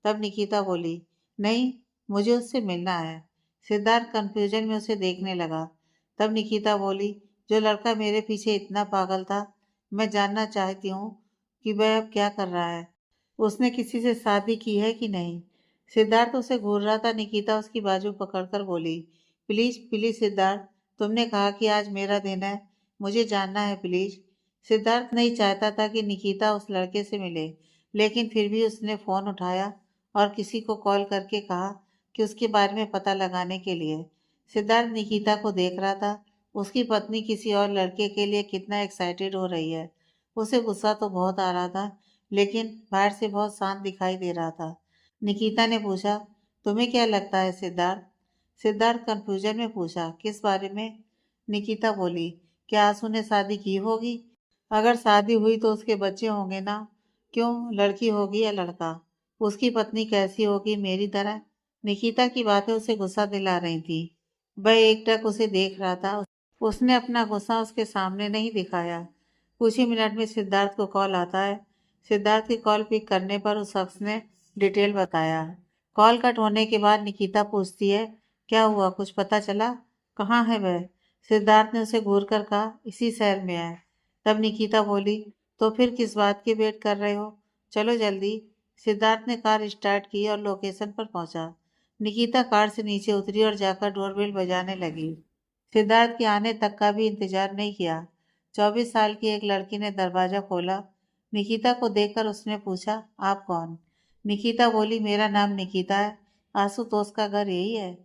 तब निकिता बोली, नहीं, मुझे उससे मिलना है। सिद्धार्थ कंफ्यूजन में उसे देखने लगा। तब निकिता बोली, जो लड़का मेरे पीछे इतना पागल था, मैं जानना चाहती हूँ कि वह अब क्या कर रहा है। उसने किसी से शादी की है कि नहीं? सिद्धार्थ उसे घूर रहा था। निकिता उसकी बाजू पकड़कर बोली, प्लीज प्लीज सिद्धार्थ, तुमने कहा कि आज मेरा दिन है, मुझे जानना है प्लीज। सिद्धार्थ नहीं चाहता था कि निकिता उस लड़के से मिले, लेकिन फिर भी उसने फोन उठाया और किसी को कॉल करके कहा कि उसके बारे में पता लगाने के लिए। सिद्धार्थ निकिता को देख रहा था। उसकी पत्नी किसी और लड़के के लिए कितना एक्साइटेड हो रही है। उसे गुस्सा तो बहुत आ रहा था, लेकिन बाहर से बहुत शांत दिखाई दे रहा था। निकिता ने पूछा, तुम्हें क्या लगता है सिद्धार्थ? सिद्धार्थ कंफ्यूजन में पूछा, किस बारे में? निकिता बोली, क्या आंसू ने शादी की होगी? अगर शादी हुई तो उसके बच्चे होंगे ना? क्यों, लड़की होगी या लड़का? उसकी पत्नी कैसी होगी, मेरी तरह? निकिता की बातें उसे गुस्सा दिला रही थी। वह एकटक उसे देख रहा था। उसने अपना गुस्सा उसके सामने नहीं दिखाया। कुछ ही मिनट में सिद्धार्थ को कॉल आता है। सिद्धार्थ की कॉल पिक करने पर उस शख्स ने डिटेल बताया। कॉल कट होने के बाद निकिता पूछती है, क्या हुआ, कुछ पता चला? कहाँ है वह? सिद्धार्थ ने उसे घूर कर कहा, इसी शहर में है। तब निकिता बोली, तो फिर किस बात की वेट कर रहे हो? चलो जल्दी। सिद्धार्थ ने कार स्टार्ट की और लोकेशन पर पहुंचा। निकिता कार से नीचे उतरी और जाकर डोरबेल बजाने लगी। सिद्धार्थ के आने तक का भी इंतजार नहीं किया। 24 साल की एक लड़की ने दरवाजा खोला। निकिता को देखकर उसने पूछा, आप कौन? निकिता बोली, मेरा नाम निकिता है, आशुतोष का घर यही है।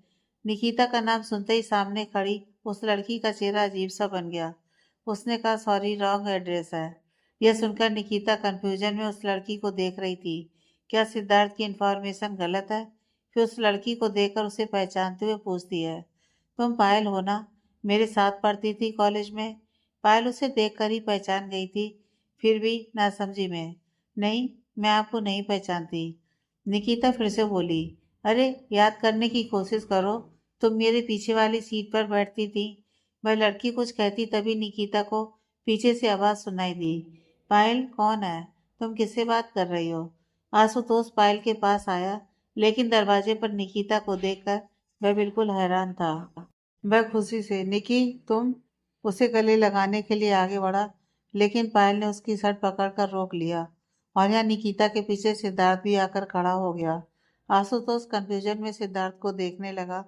निकिता का नाम सुनते ही सामने खड़ी उस लड़की का चेहरा अजीब सा बन गया। उसने कहा, सॉरी, रॉन्ग एड्रेस है। यह सुनकर निकिता कंफ्यूजन में उस लड़की को देख रही थी। क्या सिद्धार्थ की इंफॉर्मेशन गलत है? फिर उस लड़की को देखकर उसे पहचानते हुए पूछती है, तुम पायल हो ना? मेरे साथ पढ़ती थी कॉलेज में। पायल उसे देखकर ही पहचान गई थी, फिर भी नासमझी में, नहीं, मैं आपको नहीं पहचानती। निकिता फिर से बोली, अरे याद करने की कोशिश करो, तुम मेरे पीछे वाली सीट पर बैठती थी। वह लड़की कुछ कहती तभी निकिता को पीछे से आवाज सुनाई दी, पायल कौन है? तुम किससे बात कर रही हो? आशुतोष पायल के पास आया, लेकिन दरवाजे पर निकिता को देखकर वह बिल्कुल हैरान था। वह खुशी से निकी तुम उसे गले लगाने के लिए आगे बढ़ा, लेकिन पायल ने उसकी शर्ट पकड़कर रोक लिया। और यहाँ निकिता के पीछे सिद्धार्थ भी आकर खड़ा हो गया। आशुतोष कंफ्यूजन में सिद्धार्थ को देखने लगा।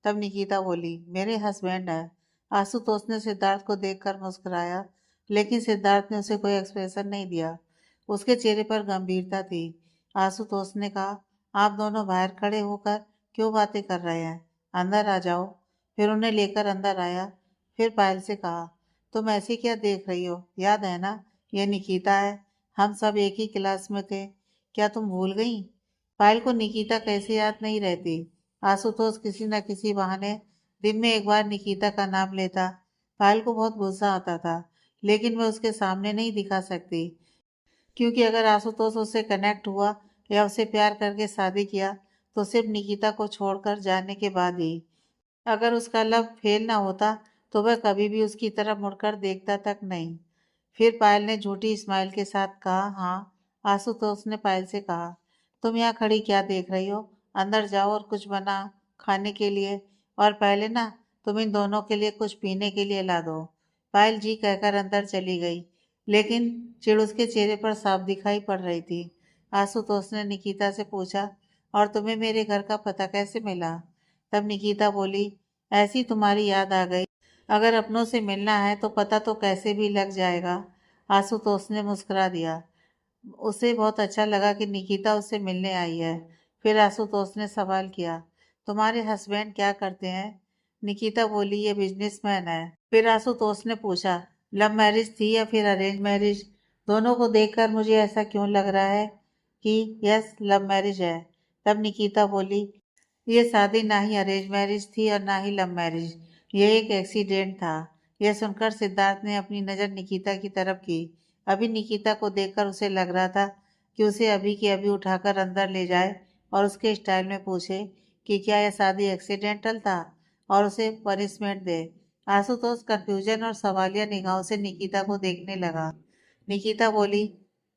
तब निकिता बोली, मेरे हस्बैंड है। आशुतोष ने सिद्धार्थ को देखकर मुस्कुराया, लेकिन सिद्धार्थ ने उसे कोई एक्सप्रेशन नहीं दिया। उसके चेहरे पर गंभीरता थी। आशुतोष ने कहा, आप दोनों बाहर खड़े होकर क्यों बातें कर रहे हैं? अंदर आ जाओ। फिर उन्हें लेकर अंदर आया। फिर पायल से कहा, तुम ऐसे क्या देख रही हो? याद है ना, ये निकिता है। हम सब एक ही क्लास में थे। क्या तुम भूल गई? पायल को निकिता कैसे याद नहीं रहती। आशुतोष किसी न किसी बहाने दिन में एक बार निकिता का नाम लेता। पायल को बहुत गुस्सा आता था, लेकिन वह उसके सामने नहीं दिखा सकती, क्योंकि अगर आशुतोष उससे कनेक्ट हुआ या उसे प्यार करके शादी किया तो सिर्फ निकिता को छोड़कर जाने के बाद ही। अगर उसका लव फेल ना होता तो वह कभी भी उसकी तरफ मुड़कर देखता तक नहीं। फिर पायल ने झूठी स्माइल के साथ कहा, हाँ। आशुतोष ने पायल से कहा, तुम यहाँ खड़ी क्या देख रही हो? अंदर जाओ और कुछ बना खाने के लिए, और पहले ना तुम इन दोनों के लिए कुछ पीने के लिए ला दो। पायल जी कहकर अंदर चली गई, लेकिन चिढ़ उसके चेहरे पर साफ दिखाई पड़ रही थी। आशुतोष ने निकिता से पूछा, और तुम्हें मेरे घर का पता कैसे मिला? तब निकिता बोली, ऐसी तुम्हारी याद आ गई। अगर अपनों से मिलना है तो पता तो कैसे भी लग जाएगा। आशुतोष ने मुस्कुरा दिया। उसे बहुत अच्छा लगा कि निकिता उससे मिलने आई है। फिर आशुतोष ने सवाल किया, तुम्हारे हस्बैंड क्या करते हैं? निकिता बोली, ये बिजनेसमैन है। फिर आशुतोष ने पूछा, लव मैरिज थी या फिर अरेंज मैरिज? दोनों को देखकर मुझे ऐसा क्यों लग रहा है कि यस, लव मैरिज है। तब निकिता बोली, ये शादी ना ही अरेंज मैरिज थी और ना ही लव मैरिज, ये एक एक्सीडेंट था। यह सुनकर सिद्धार्थ ने अपनी नज़र निकिता की तरफ की। अभी निकिता को देखकर उसे लग रहा था कि उसे अभी की अभी उठाकर अंदर ले जाए और उसके स्टाइल में पूछे कि क्या यह शादी एक्सीडेंटल था और उसे पनिशमेंट दे। आशुतोष कंफ्यूजन और सवालिया निगाहों से निकिता को देखने लगा। निकिता बोली,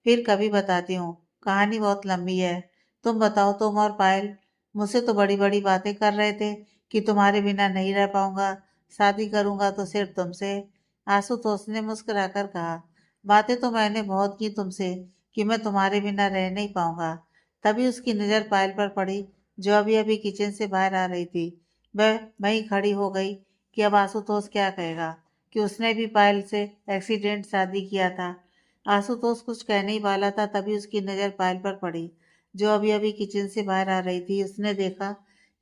फिर कभी बताती हूँ, कहानी बहुत लंबी है। तुम बताओ, तुम और पायल मुझसे तो बड़ी बड़ी बातें कर रहे थे कि तुम्हारे बिना नहीं रह पाऊंगा, शादी करूंगा तो सिर्फ तुमसे। आशुतोष ने मुस्कुराकर कहा, बातें तो मैंने बहुत की तुमसे कि मैं तुम्हारे बिना रह नहीं पाऊंगा। तभी उसकी नज़र पायल पर पड़ी, जो अभी अभी किचन से बाहर आ रही थी। वह वहीं खड़ी हो गई कि अब आशुतोष क्या कहेगा कि उसने भी पायल से एक्सीडेंट शादी किया था। आशुतोष कुछ कहने ही वाला था, तभी उसकी नज़र पायल पर पड़ी, जो अभी अभी किचन से बाहर आ रही थी। उसने देखा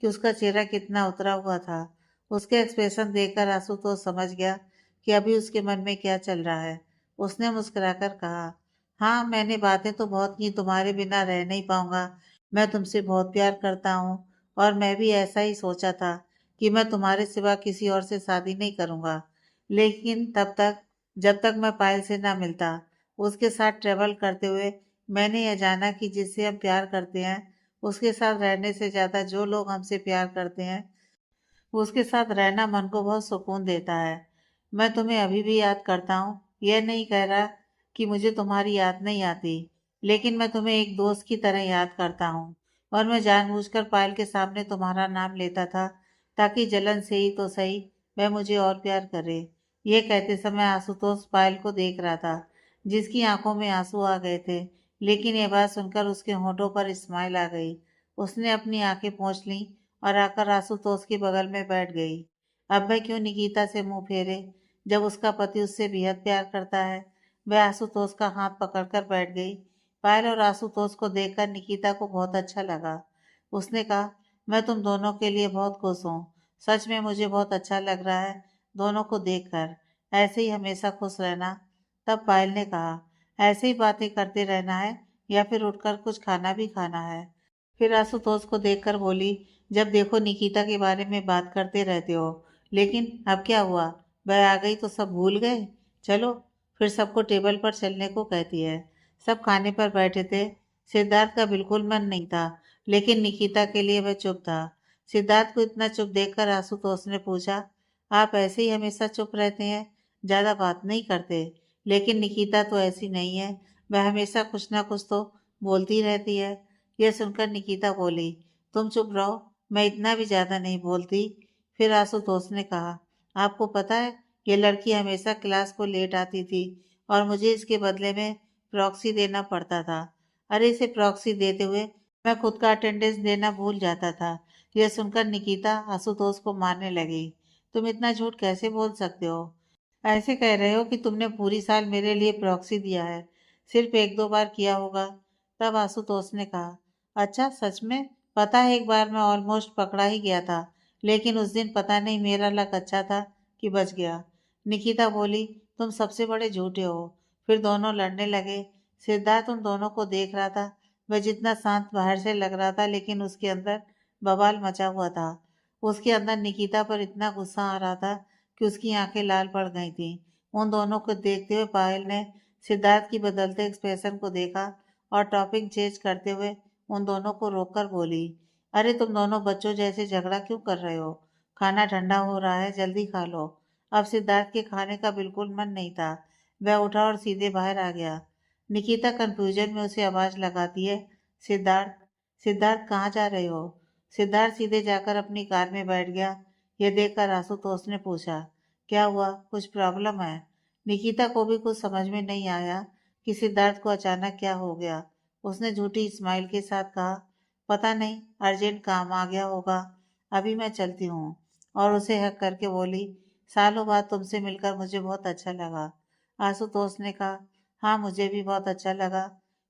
कि उसका चेहरा कितना उतरा हुआ था। उसके एक्सप्रेशन देखकर आशुतोष समझ गया कि अभी उसके मन में क्या चल रहा है। उसने मुस्कुराकर कहा, हाँ, मैंने बातें तो बहुत की, तुम्हारे बिना रह नहीं पाऊंगा। मैं तुमसे बहुत प्यार करता हूँ, और मैं भी ऐसा ही सोचा था कि मैं तुम्हारे सिवा किसी और से शादी नहीं करूंगा। लेकिन तब तक, जब तक मैं पायल से ना मिलता। उसके साथ ट्रेवल करते हुए मैंने यह जाना कि जिससे हम प्यार करते हैं, उसके साथ रहने से ज़्यादा जो लोग हमसे प्यार करते हैं, उसके साथ रहना मन को बहुत सुकून देता है। मैं तुम्हें अभी भी याद करता हूँ। यह नहीं कह रहा कि मुझे तुम्हारी याद नहीं आती, लेकिन मैं तुम्हें एक दोस्त की तरह याद करता हूँ। और मैं जानबूझकर पायल के सामने तुम्हारा नाम लेता था, ताकि जलन से ही तो सही वह मुझे और प्यार करे। ये कहते समय आशुतोष पायल को देख रहा था, जिसकी आंखों में आंसू आ गए थे। लेकिन ये बात सुनकर उसके होठों पर स्माइल आ गई। उसने अपनी आंखें पोंछ लीं और आकर आशुतोष के बगल में बैठ गई। अब वह क्यों निकिता से मुंह फेरे, जब उसका पति उससे बेहद प्यार करता है। वह आशुतोष का हाथ पकड़कर बैठ गई। पायल और आशुतोष को देखकर निकिता को बहुत अच्छा लगा। उसने कहा, मैं तुम दोनों के लिए बहुत खुश हूँ। सच में मुझे बहुत अच्छा लग रहा है दोनों को देखकर। ऐसे ही हमेशा खुश रहना। तब पायल ने कहा, ऐसे ही बातें करते रहना है या फिर उठकर कुछ खाना भी खाना है? फिर आशुतोष को देखकर बोली, जब देखो निकिता के बारे में बात करते रहते हो, लेकिन अब क्या हुआ? वह आ गई तो सब भूल गए? चलो, फिर सबको टेबल पर चलने को कहती है। सब खाने पर बैठे थे। सिद्धार्थ का बिल्कुल मन नहीं था, लेकिन निकिता के लिए वह चुप था। सिद्धार्थ को इतना चुप देखकर आशुतोष ने पूछा, आप ऐसे ही हमेशा चुप रहते हैं, ज़्यादा बात नहीं करते? लेकिन निकिता तो ऐसी नहीं है, वह हमेशा कुछ ना कुछ तो बोलती रहती है। यह सुनकर निकिता बोली, तुम चुप रहो, मैं इतना भी ज़्यादा नहीं बोलती। फिर आशुतोष ने कहा, आपको पता है ये लड़की हमेशा क्लास को लेट आती थी और मुझे इसके बदले में प्रॉक्सी देना पड़ता था। अरे इसे प्रॉक्सी देते हुए मैं खुद का अटेंडेंस देना भूल जाता था। यह सुनकर निकिता आशुतोष को मारने लगी। तुम इतना झूठ कैसे बोल सकते हो? ऐसे कह रहे हो कि तुमने पूरी साल मेरे लिए प्रॉक्सी दिया है, सिर्फ एक दो बार किया होगा। तब आशुतोष ने कहा, अच्छा सच में? पता है एक बार मैं ऑलमोस्ट पकड़ा ही गया था, लेकिन उस दिन पता नहीं मेरा लक अच्छा था कि बच गया। निकिता बोली, तुम सबसे बड़े झूठे हो। फिर दोनों लड़ने लगे। सिद्धार्थ उन दोनों को देख रहा था। वह जितना शांत बाहर से लग रहा था, लेकिन उसके अंदर बवाल मचा हुआ था। उसके अंदर निकिता पर इतना गुस्सा आ रहा था कि उसकी आंखें लाल पड़ गई थीं। उन दोनों को देखते हुए पायल ने सिद्धार्थ की बदलते एक्सप्रेशन को देखा और टॉपिक चेंज करते हुए उन दोनों को रोककर बोली, अरे तुम दोनों बच्चों जैसे झगड़ा क्यों कर रहे हो? खाना ठंडा हो रहा है, जल्दी खा लो। अब सिद्धार्थ के खाने का बिल्कुल मन नहीं था। वह उठा और सीधे बाहर आ गया। निकिता कंफ्यूजन में उसे आवाज लगाती है, सिद्धार्थ, सिद्धार्थ कहाँ जा रहे हो? सिद्धार्थ सीधे जाकर अपनी कार में बैठ गया। यह देखकर आशुतोष ने पूछा, क्या हुआ, कुछ प्रॉब्लम है? निकिता को भी कुछ समझ में नहीं आया कि सिद्धार्थ को अचानक क्या हो गया। उसने झूठी स्माइल के साथ कहा, पता नहीं, अर्जेंट काम आ गया होगा, अभी मैं चलती हूँ। और उसे हक करके बोली, सालों बाद तुमसे मिलकर मुझे बहुत अच्छा लगा। आशुतोष ने कहा, हाँ मुझे भी बहुत अच्छा लगा।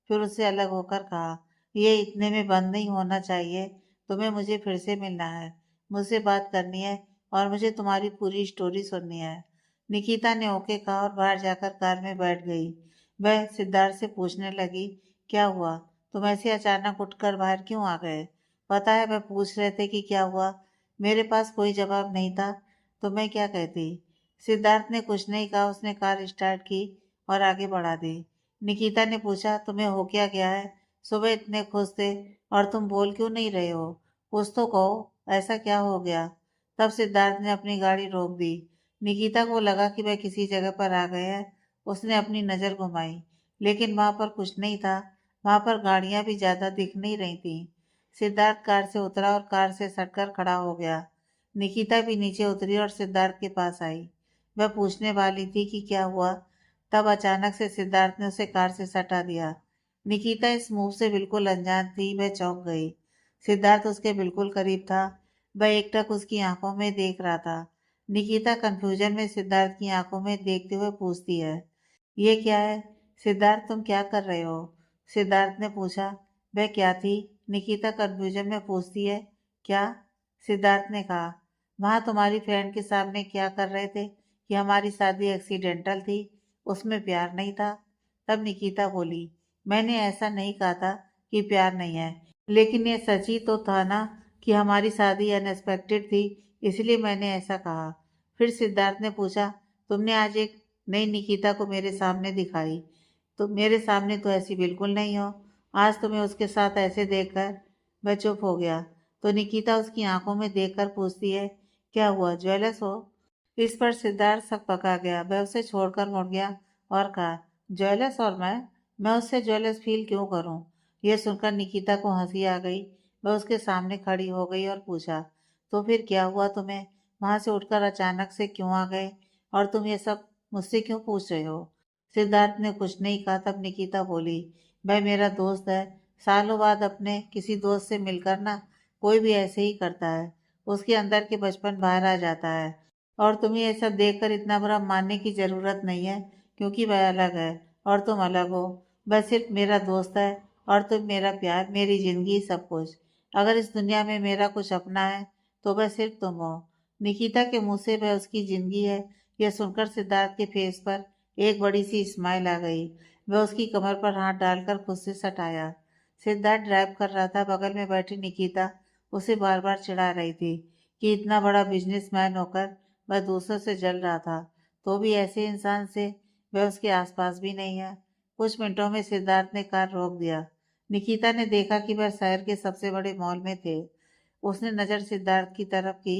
फिर उससे अलग होकर कहा, ये इतने में बंद नहीं होना चाहिए। तुम्हें मुझे फिर से मिलना है, मुझसे बात करनी है और मुझे तुम्हारी पूरी स्टोरी सुननी है। निकिता ने ओके कहा और बाहर जाकर कार में बैठ गई। वह सिद्धार्थ से पूछने लगी, क्या हुआ, तुम ऐसे अचानक उठकर बाहर क्यों आ गए? पता है वह पूछ रहे थे कि क्या हुआ। मेरे पास कोई जवाब नहीं था, तो मैं क्या कहती। सिद्धार्थ ने कुछ नहीं कहा। उसने कार स्टार्ट की और आगे बढ़ा दी। निकिता ने पूछा, तुम्हें हो क्या गया है? सुबह इतने खुश थे और तुम बोल क्यों नहीं रहे हो? कुछ तो कहो, ऐसा क्या हो गया? तब सिद्धार्थ ने अपनी गाड़ी रोक दी। निकिता को लगा कि वह किसी जगह पर आ गए हैं। उसने अपनी नजर घुमाई, लेकिन वहां पर कुछ नहीं था। वहां पर गाड़ियां भी ज्यादा दिख नहीं रही थी। सिद्धार्थ कार से उतरा और कार से सटकर खड़ा हो गया। निकिता भी नीचे उतरी और सिद्धार्थ के पास आई। वह पूछने वाली थी कि क्या हुआ, तब अचानक से सिद्धार्थ ने उसे कार से सटा दिया। निकिता इस मूव से बिल्कुल अनजान थी। वह चौंक गई। सिद्धार्थ उसके बिल्कुल करीब था। वह एकटक उसकी आंखों में देख रहा था। निकिता कंफ्यूजन में सिद्धार्थ की आंखों में देखते हुए पूछती है, ये क्या है? सिद्धार्थ तुम क्या कर रहे हो? सिद्धार्थ ने पूछा। वह क्या थी? निकिता कंफ्यूजन में पूछती है, क्या? सिद्धार्थ ने कहा, वहां तुम्हारी फ्रेंड के सामने क्या कर रहे थे कि हमारी शादी एक्सीडेंटल थी, उसमें प्यार नहीं था। तब निकिता बोली, मैंने ऐसा नहीं कहा था कि प्यार नहीं है, लेकिन ये सच ही तो था ना कि हमारी शादी अनएक्सपेक्टेड थी, इसलिए मैंने ऐसा कहा। फिर सिद्धार्थ ने पूछा, तुमने आज एक नई निकिता को मेरे सामने दिखाई, तो मेरे सामने तो ऐसी बिल्कुल नहीं हो। आज तुम्हें उसके साथ ऐसे देखकर। वह चुप हो गया। तो निकिता उसकी आंखों में देखकर पूछती है, क्या हुआ, ज्वेलस हो? इस पर सिद्धार्थ सक पका गया। वह उसे छोड़कर मुड़ गया और कहा, ज्वेलस? और मैं उससे ज्वेलस फील क्यों करूं? यह सुनकर निकिता को हंसी आ गई। वह उसके सामने खड़ी हो गई और पूछा, तो फिर क्या हुआ तुम्हें? वहां से उठकर अचानक से क्यों आ गए? और तुम ये सब मुझसे क्यों पूछ रहे हो? सिद्धार्थ ने कुछ नहीं कहा। तब निकिता बोली, वह मेरा दोस्त है। सालों बाद अपने किसी दोस्त से मिलकर ना कोई भी ऐसे ही करता है। उसके अंदर के बचपन बाहर आ जाता है। और तुम्हें ये सब देखकर इतना बुरा मानने की जरूरत नहीं है, क्योंकि वह अलग है और तुम अलग हो। वह सिर्फ मेरा दोस्त है और तुम मेरा प्यार, मेरी जिंदगी, सब कुछ। अगर इस दुनिया में मेरा कुछ अपना है तो वह सिर्फ तुम हो। निकिता के मुंह से वह उसकी जिंदगी है, यह सुनकर सिद्धार्थ के फेस पर एक बड़ी सी स्माइल आ गई। वह उसकी कमर पर हाथ डालकर खुद से सटाया। सिद्धार्थ ड्राइव कर रहा था। बगल में बैठी निकिता उसे बार बार चिढ़ा रही थी कि इतना बड़ा बिजनेसमैन होकर वह दूसरों से जल रहा था, तो भी ऐसे इंसान से वह उसके आसपास भी नहीं है। कुछ मिनटों में सिद्धार्थ ने कार रोक दिया। निकिता ने देखा कि वह शहर के सबसे बड़े मॉल में थे। उसने नजर सिद्धार्थ की तरफ की।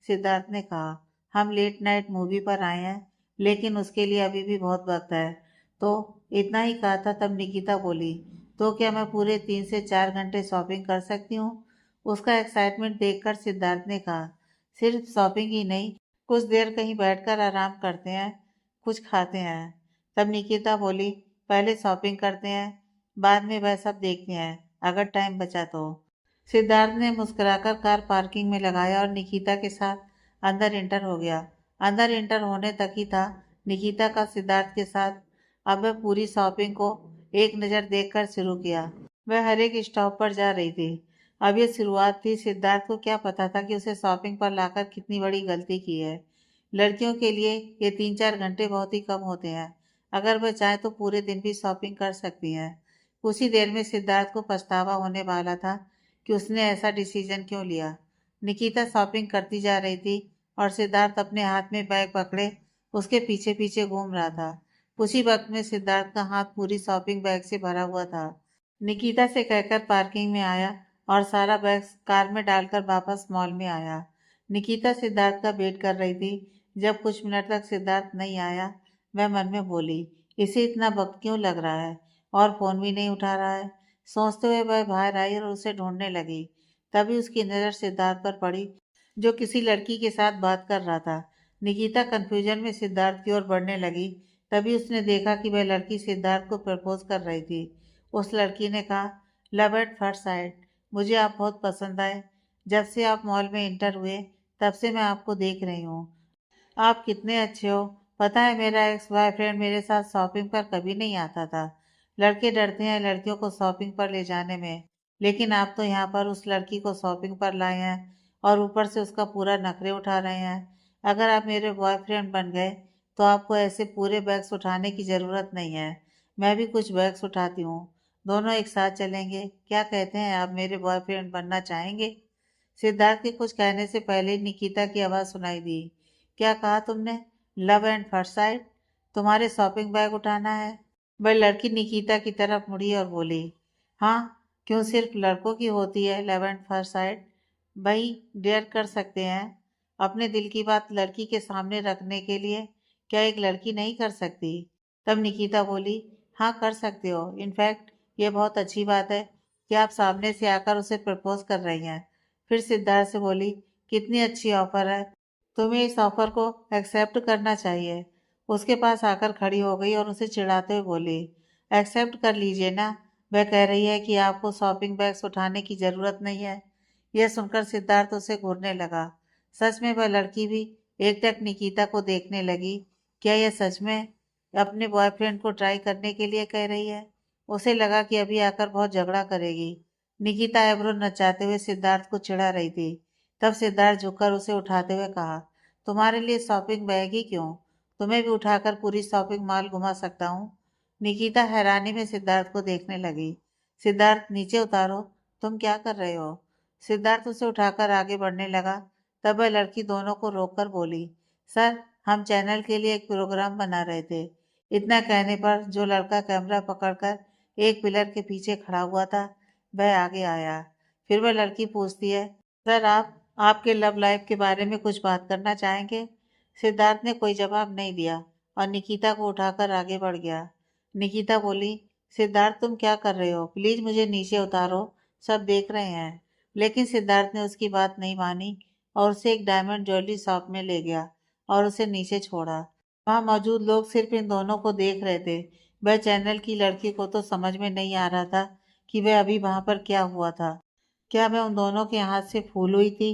सिद्धार्थ ने कहा, हम लेट नाइट मूवी पर आए हैं, लेकिन उसके लिए अभी भी बहुत वक्त है। तो इतना ही कहा था। तब निकिता बोली, तो क्या मैं पूरे 3 से 4 घंटे शॉपिंग कर सकती हूँ? उसका एक्साइटमेंट देखकर सिद्धार्थ ने कहा, सिर्फ शॉपिंग ही नहीं, कुछ देर कहीं बैठकर आराम करते हैं, कुछ खाते हैं। तब निकिता बोली, पहले शॉपिंग करते हैं, बाद में वह सब देखते हैं, अगर टाइम बचा तो। सिद्धार्थ ने मुस्कुराकर कार पार्किंग में लगाया और निकिता के साथ अंदर एंटर हो गया। अंदर एंटर होने तक ही था निकिता का सिद्धार्थ के साथ। अब वह पूरी शॉपिंग को एक नज़र देखकर शुरू किया। वह हर एक स्टॉप पर जा रही थी। अब ये शुरुआत थी। सिद्धार्थ को क्या पता था कि उसे शॉपिंग पर लाकर कितनी बड़ी गलती की है। लड़कियों के लिए ये 3-4 घंटे बहुत ही कम होते हैं। अगर वह चाहे तो पूरे दिन भी शॉपिंग कर सकती हैं। कुछ ही देर में सिद्धार्थ को पछतावा होने वाला था कि उसने ऐसा डिसीजन क्यों लिया। निकिता शॉपिंग करती जा रही थी और सिद्धार्थ अपने हाथ में बैग पकड़े उसके पीछे पीछे घूम रहा था। कुछ ही वक्त में सिद्धार्थ का हाथ पूरी शॉपिंग बैग से भरा हुआ था। निकिता से कहकर पार्किंग में आया और सारा बैग कार में डालकर वापस मॉल में आया। निकिता सिद्धार्थ का वेट कर रही थी। जब कुछ मिनट तक सिद्धार्थ नहीं आया, वह मन में बोली, इसे इतना वक्त क्यों लग रहा है और फोन भी नहीं उठा रहा है। सोचते हुए वह बाहर आई और उसे ढूंढने लगी। तभी उसकी नज़र सिद्धार्थ पर पड़ी, जो किसी लड़की के साथ बात कर रहा था। निकिता कंफ्यूजन में सिद्धार्थ की ओर बढ़ने लगी। तभी उसने देखा कि वह लड़की सिद्धार्थ को प्रपोज कर रही थी। उस लड़की ने कहा, लव एट फर्स्ट साइट, मुझे आप बहुत पसंद आए। जब से आप मॉल में इंटर हुए, तब से मैं आपको देख रही हूँ। आप कितने अच्छे हो। पता है, मेरा एक्स बॉयफ्रेंड मेरे साथ शॉपिंग पर कभी नहीं आता था। लड़के डरते हैं लड़कियों को शॉपिंग पर ले जाने में, लेकिन आप तो यहाँ पर उस लड़की को शॉपिंग पर लाए हैं और ऊपर से उसका पूरा नखरे उठा रहे हैं। अगर आप मेरे बॉयफ्रेंड बन गए तो आपको ऐसे पूरे बैग्स उठाने की ज़रूरत नहीं है। मैं भी कुछ बैग्स उठाती हूँ, दोनों एक साथ चलेंगे। क्या कहते हैं, आप मेरे बॉयफ्रेंड बनना चाहेंगे? सिद्धार्थ के कुछ कहने से पहले ही निकिता की आवाज़ सुनाई दी। क्या कहा तुमने? Love and first sight? तुम्हारे शॉपिंग बैग उठाना है? वह लड़की निकिता की तरफ मुड़ी और बोली, हाँ, क्यों सिर्फ लड़कों की होती है लव एंड फर्स्ट साइट? भाई, डेयर कर सकते हैं। अपने दिल की बात लड़की के सामने रखने के लिए क्या एक लड़की नहीं कर सकती? तब निकिता बोली, हाँ, कर सकते हो। इनफैक्ट ये बहुत अच्छी बात है कि आप सामने से आकर उसे प्रपोज कर रही हैं। फिर सिद्धार्थ से बोली, कितनी अच्छी ऑफर है, तुम्हें इस ऑफर को एक्सेप्ट करना चाहिए। उसके पास आकर खड़ी हो गई और उसे चिढ़ाते हुए बोली, एक्सेप्ट कर लीजिए ना, वह कह रही है कि आपको शॉपिंग बैग्स उठाने की ज़रूरत नहीं है। यह सुनकर सिद्धार्थ उसे घूरने लगा। सच में वह लड़की भी एकटक निकिता को देखने लगी। क्या यह सच में अपने बॉयफ्रेंड को ट्राई करने के लिए कह रही है? उसे लगा कि अभी आकर बहुत झगड़ा करेगी। निकिता आईब्रो नचाते हुए सिद्धार्थ को चिढ़ा रही थी। तब सिद्धार्थ झुककर उसे उठाते हुए कहा, तुम्हारे लिए शॉपिंग बैग ही क्यों, तुम्हें भी उठाकर पूरी शॉपिंग मॉल घुमा सकता हूँ। निकिता हैरानी में सिद्धार्थ को देखने लगी। सिद्धार्थ, नीचे उतारो, तुम क्या कर रहे हो? सिद्धार्थ उसे उठाकर आगे बढ़ने लगा। तब वह लड़की दोनों को रोककर बोली, सर, हम चैनल के लिए एक प्रोग्राम बना रहे थे। इतना कहने पर जो लड़का कैमरा पकड़कर एक पिलर के पीछे खड़ा हुआ था, वह आगे आया। फिर वह लड़की पूछती है, सर, आप आपके लव लाइफ के बारे में कुछ बात करना चाहेंगे? सिद्धार्थ ने कोई जवाब नहीं दिया और निकिता को उठाकर आगे बढ़ गया। निकिता बोली, सिद्धार्थ, तुम क्या कर रहे हो? प्लीज मुझे नीचे उतारो, सब देख रहे हैं। लेकिन सिद्धार्थ ने उसकी बात नहीं मानी और उसे एक डायमंड ज्वेलरी शॉप में ले गया और उसे नीचे छोड़ा। वहां मौजूद लोग सिर्फ इन दोनों को देख रहे थे। वह चैनल की लड़की को तो समझ में नहीं आ रहा था कि वह अभी वहां पर क्या हुआ था। क्या वह उन दोनों के हाथ से फूल हुई थी?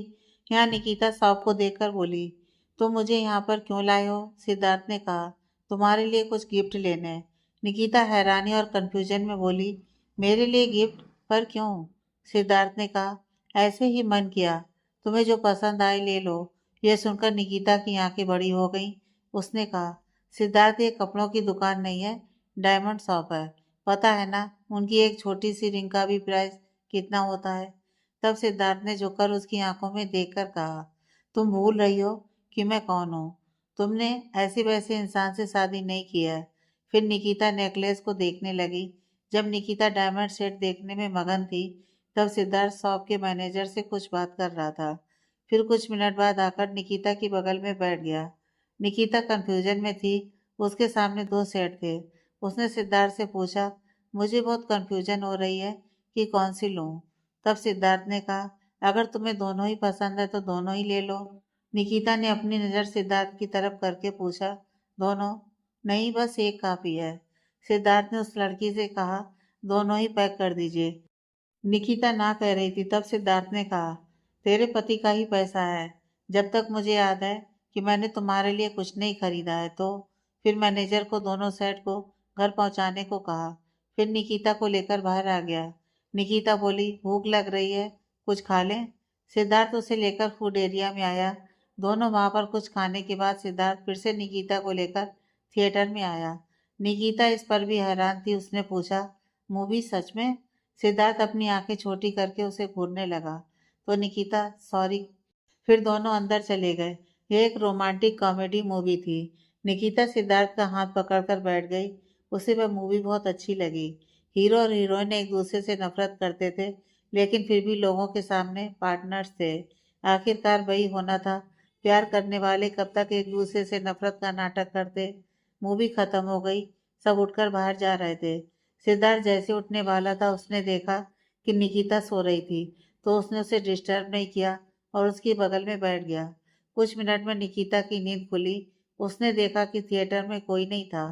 यहाँ निकिता शॉप को देखकर बोली, तुम मुझे यहाँ पर क्यों लाए हो? सिद्धार्थ ने कहा, तुम्हारे लिए कुछ गिफ्ट लेने। निकिता हैरानी और कंफ्यूजन में बोली, मेरे लिए गिफ्ट? पर क्यों? सिद्धार्थ ने कहा, ऐसे ही मन किया, तुम्हें जो पसंद आए ले लो। यह सुनकर निकिता की आंखें बड़ी हो गईं। उसने कहा, सिद्धार्थ, ये कपड़ों की दुकान नहीं है, डायमंड शॉप है। पता है ना, उनकी एक छोटी सी रिंग का भी प्राइस कितना होता है? तब सिद्धार्थ ने झुककर उसकी आंखों में देखकर कहा, तुम भूल रही हो कि मैं कौन हूँ। तुमने ऐसे वैसे इंसान से शादी नहीं की है। फिर निकिता नेकलेस को देखने लगी। जब निकिता डायमंड सेट देखने में मगन थी, तब सिद्धार्थ शॉप के मैनेजर से कुछ बात कर रहा था। फिर कुछ मिनट बाद आकर निकिता की बगल में बैठ गया। निकिता कंफ्यूजन में थी। उसके सामने दो सेट थे। उसने सिद्धार्थ से पूछा, मुझे बहुत कंफ्यूजन हो रही है कि कौन सी लूं। तब सिद्धार्थ ने कहा, अगर तुम्हें दोनों ही पसंद है तो दोनों ही ले लो। निकिता ने अपनी नज़र सिद्धार्थ की तरफ करके पूछा, दोनों? नहीं, बस एक काफ़ी है। सिद्धार्थ ने उस लड़की से कहा, दोनों ही पैक कर दीजिए। निकिता ना कह रही थी, तब सिद्धार्थ ने कहा, तेरे पति का ही पैसा है। जब तक मुझे याद है कि मैंने तुम्हारे लिए कुछ नहीं खरीदा है। तो फिर मैनेजर को दोनों सेट को घर पहुंचाने को कहा। फिर निकिता को लेकर बाहर आ गया। निकिता बोली, भूख लग रही है, कुछ खा लें? सिद्धार्थ उसे लेकर फूड एरिया में आया। दोनों वहां पर कुछ खाने के बाद सिद्धार्थ फिर से निकिता को लेकर थिएटर में आया। निकिता इस पर भी हैरान थी। उसने पूछा, मूवी सच में? सिद्धार्थ अपनी आंखें छोटी करके उसे घूरने लगा। तो निकिता, सॉरी। फिर दोनों अंदर चले गए। यह एक रोमांटिक कॉमेडी मूवी थी। निकिता सिद्धार्थ का हाथ पकड़कर बैठ गई। उसे वह मूवी बहुत अच्छी लगी। हीरो और हीरोइन एक दूसरे से नफरत करते थे, लेकिन फिर भी लोगों के सामने पार्टनर्स थे। आखिरकार वही होना था। प्यार करने वाले कब तक एक दूसरे से नफरत का नाटक करते? मूवी खत्म हो गई। सब उठकर बाहर जा रहे थे। सिद्धार्थ जैसे उठने वाला था, उसने देखा कि निकिता सो रही थी, तो उसने उसे डिस्टर्ब नहीं किया और उसके बगल में बैठ गया। कुछ मिनट में निकिता की नींद खुली। उसने देखा कि थिएटर में कोई नहीं था।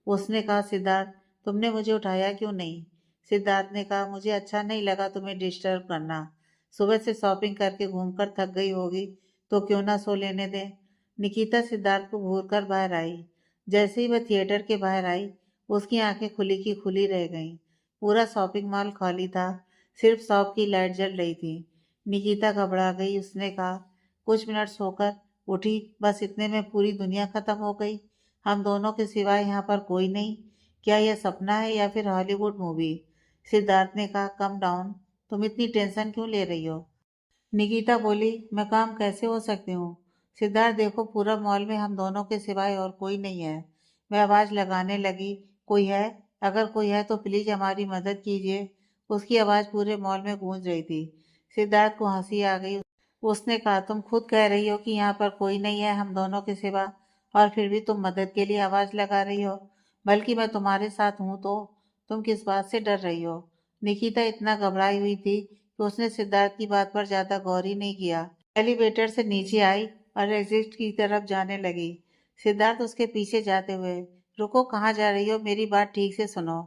उसने कहा, सिद्धार्थ, तुमने मुझे उठाया क्यों नहीं? सिद्धार्थ ने कहा, मुझे अच्छा नहीं लगा तुम्हें डिस्टर्ब करना। सुबह से शॉपिंग करके घूमकर थक गई होगी, तो क्यों ना सो लेने दें। निकिता सिद्धार्थ को घूर कर बाहर आई। जैसे ही वह थिएटर के बाहर आई, उसकी आंखें खुली की खुली रह गईं। पूरा शॉपिंग मॉल खाली था। सिर्फ शॉप की लाइट जल रही थी। निकिता घबरा गई। उसने कहा, कुछ मिनट सोकर उठी, बस इतने में पूरी दुनिया खत्म हो गई। हम दोनों के सिवाय यहाँ पर कोई नहीं। क्या यह सपना है या फिर हॉलीवुड मूवी? सिद्धार्थ ने कहा, कम डाउन, तुम इतनी टेंशन क्यों ले रही हो? निकिता बोली, मैं काम कैसे हो सकती हूँ? सिद्धार्थ, देखो, पूरा मॉल में हम दोनों के सिवाय और कोई नहीं है। वह आवाज लगाने लगी, कोई है? अगर कोई है तो प्लीज हमारी मदद कीजिए। उसकी आवाज पूरे मॉल में गूंज रही थी। सिद्धार्थ को हंसी आ गई। उसने कहा, तुम खुद कह रही हो कि यहाँ पर कोई नहीं है हम दोनों के सिवा, और फिर भी तुम मदद के लिए आवाज लगा रही हो। बल्कि मैं तुम्हारे साथ हूँ, तो तुम किस बात से डर रही हो? निकिता इतना घबराई हुई थी कि उसने सिद्धार्थ की बात पर ज्यादा गौर ही नहीं किया। एलिवेटर से नीचे आई और एग्जिट की तरफ जाने लगी। सिद्धार्थ उसके पीछे जाते हुए, रुको, कहाँ जा रही हो? मेरी बात ठीक से सुनो।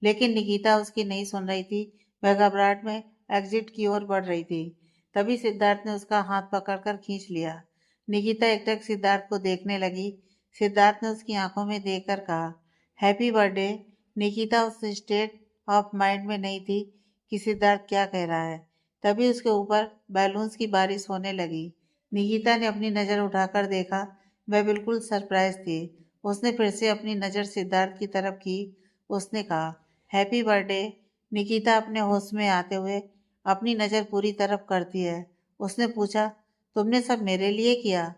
लेकिन निकिता उसकी नहीं सुन रही थी। वह घबराहट में एग्जिट की ओर बढ़ रही थी। तभी सिद्धार्थ ने उसका हाथ पकड़कर खींच लिया। निकिता एकटक सिद्धार्थ को देखने लगी। सिद्धार्थ ने उसकी आंखों में देखकर कहा, हैप्पी बर्थडे। निकिता उस स्टेट ऑफ माइंड में नहीं थी कि सिद्धार्थ क्या कह रहा है। तभी उसके ऊपर बैलून्स की बारिश होने लगी। निकिता ने अपनी नज़र उठाकर देखा। वह बिल्कुल सरप्राइज थी। उसने फिर से अपनी नज़र सिद्धार्थ की तरफ की। उसने कहा, हैप्पी बर्थडे। निकिता अपने होश में आते हुए अपनी नज़र पूरी तरफ करती है। उसने पूछा, तुमने सब मेरे लिए किया?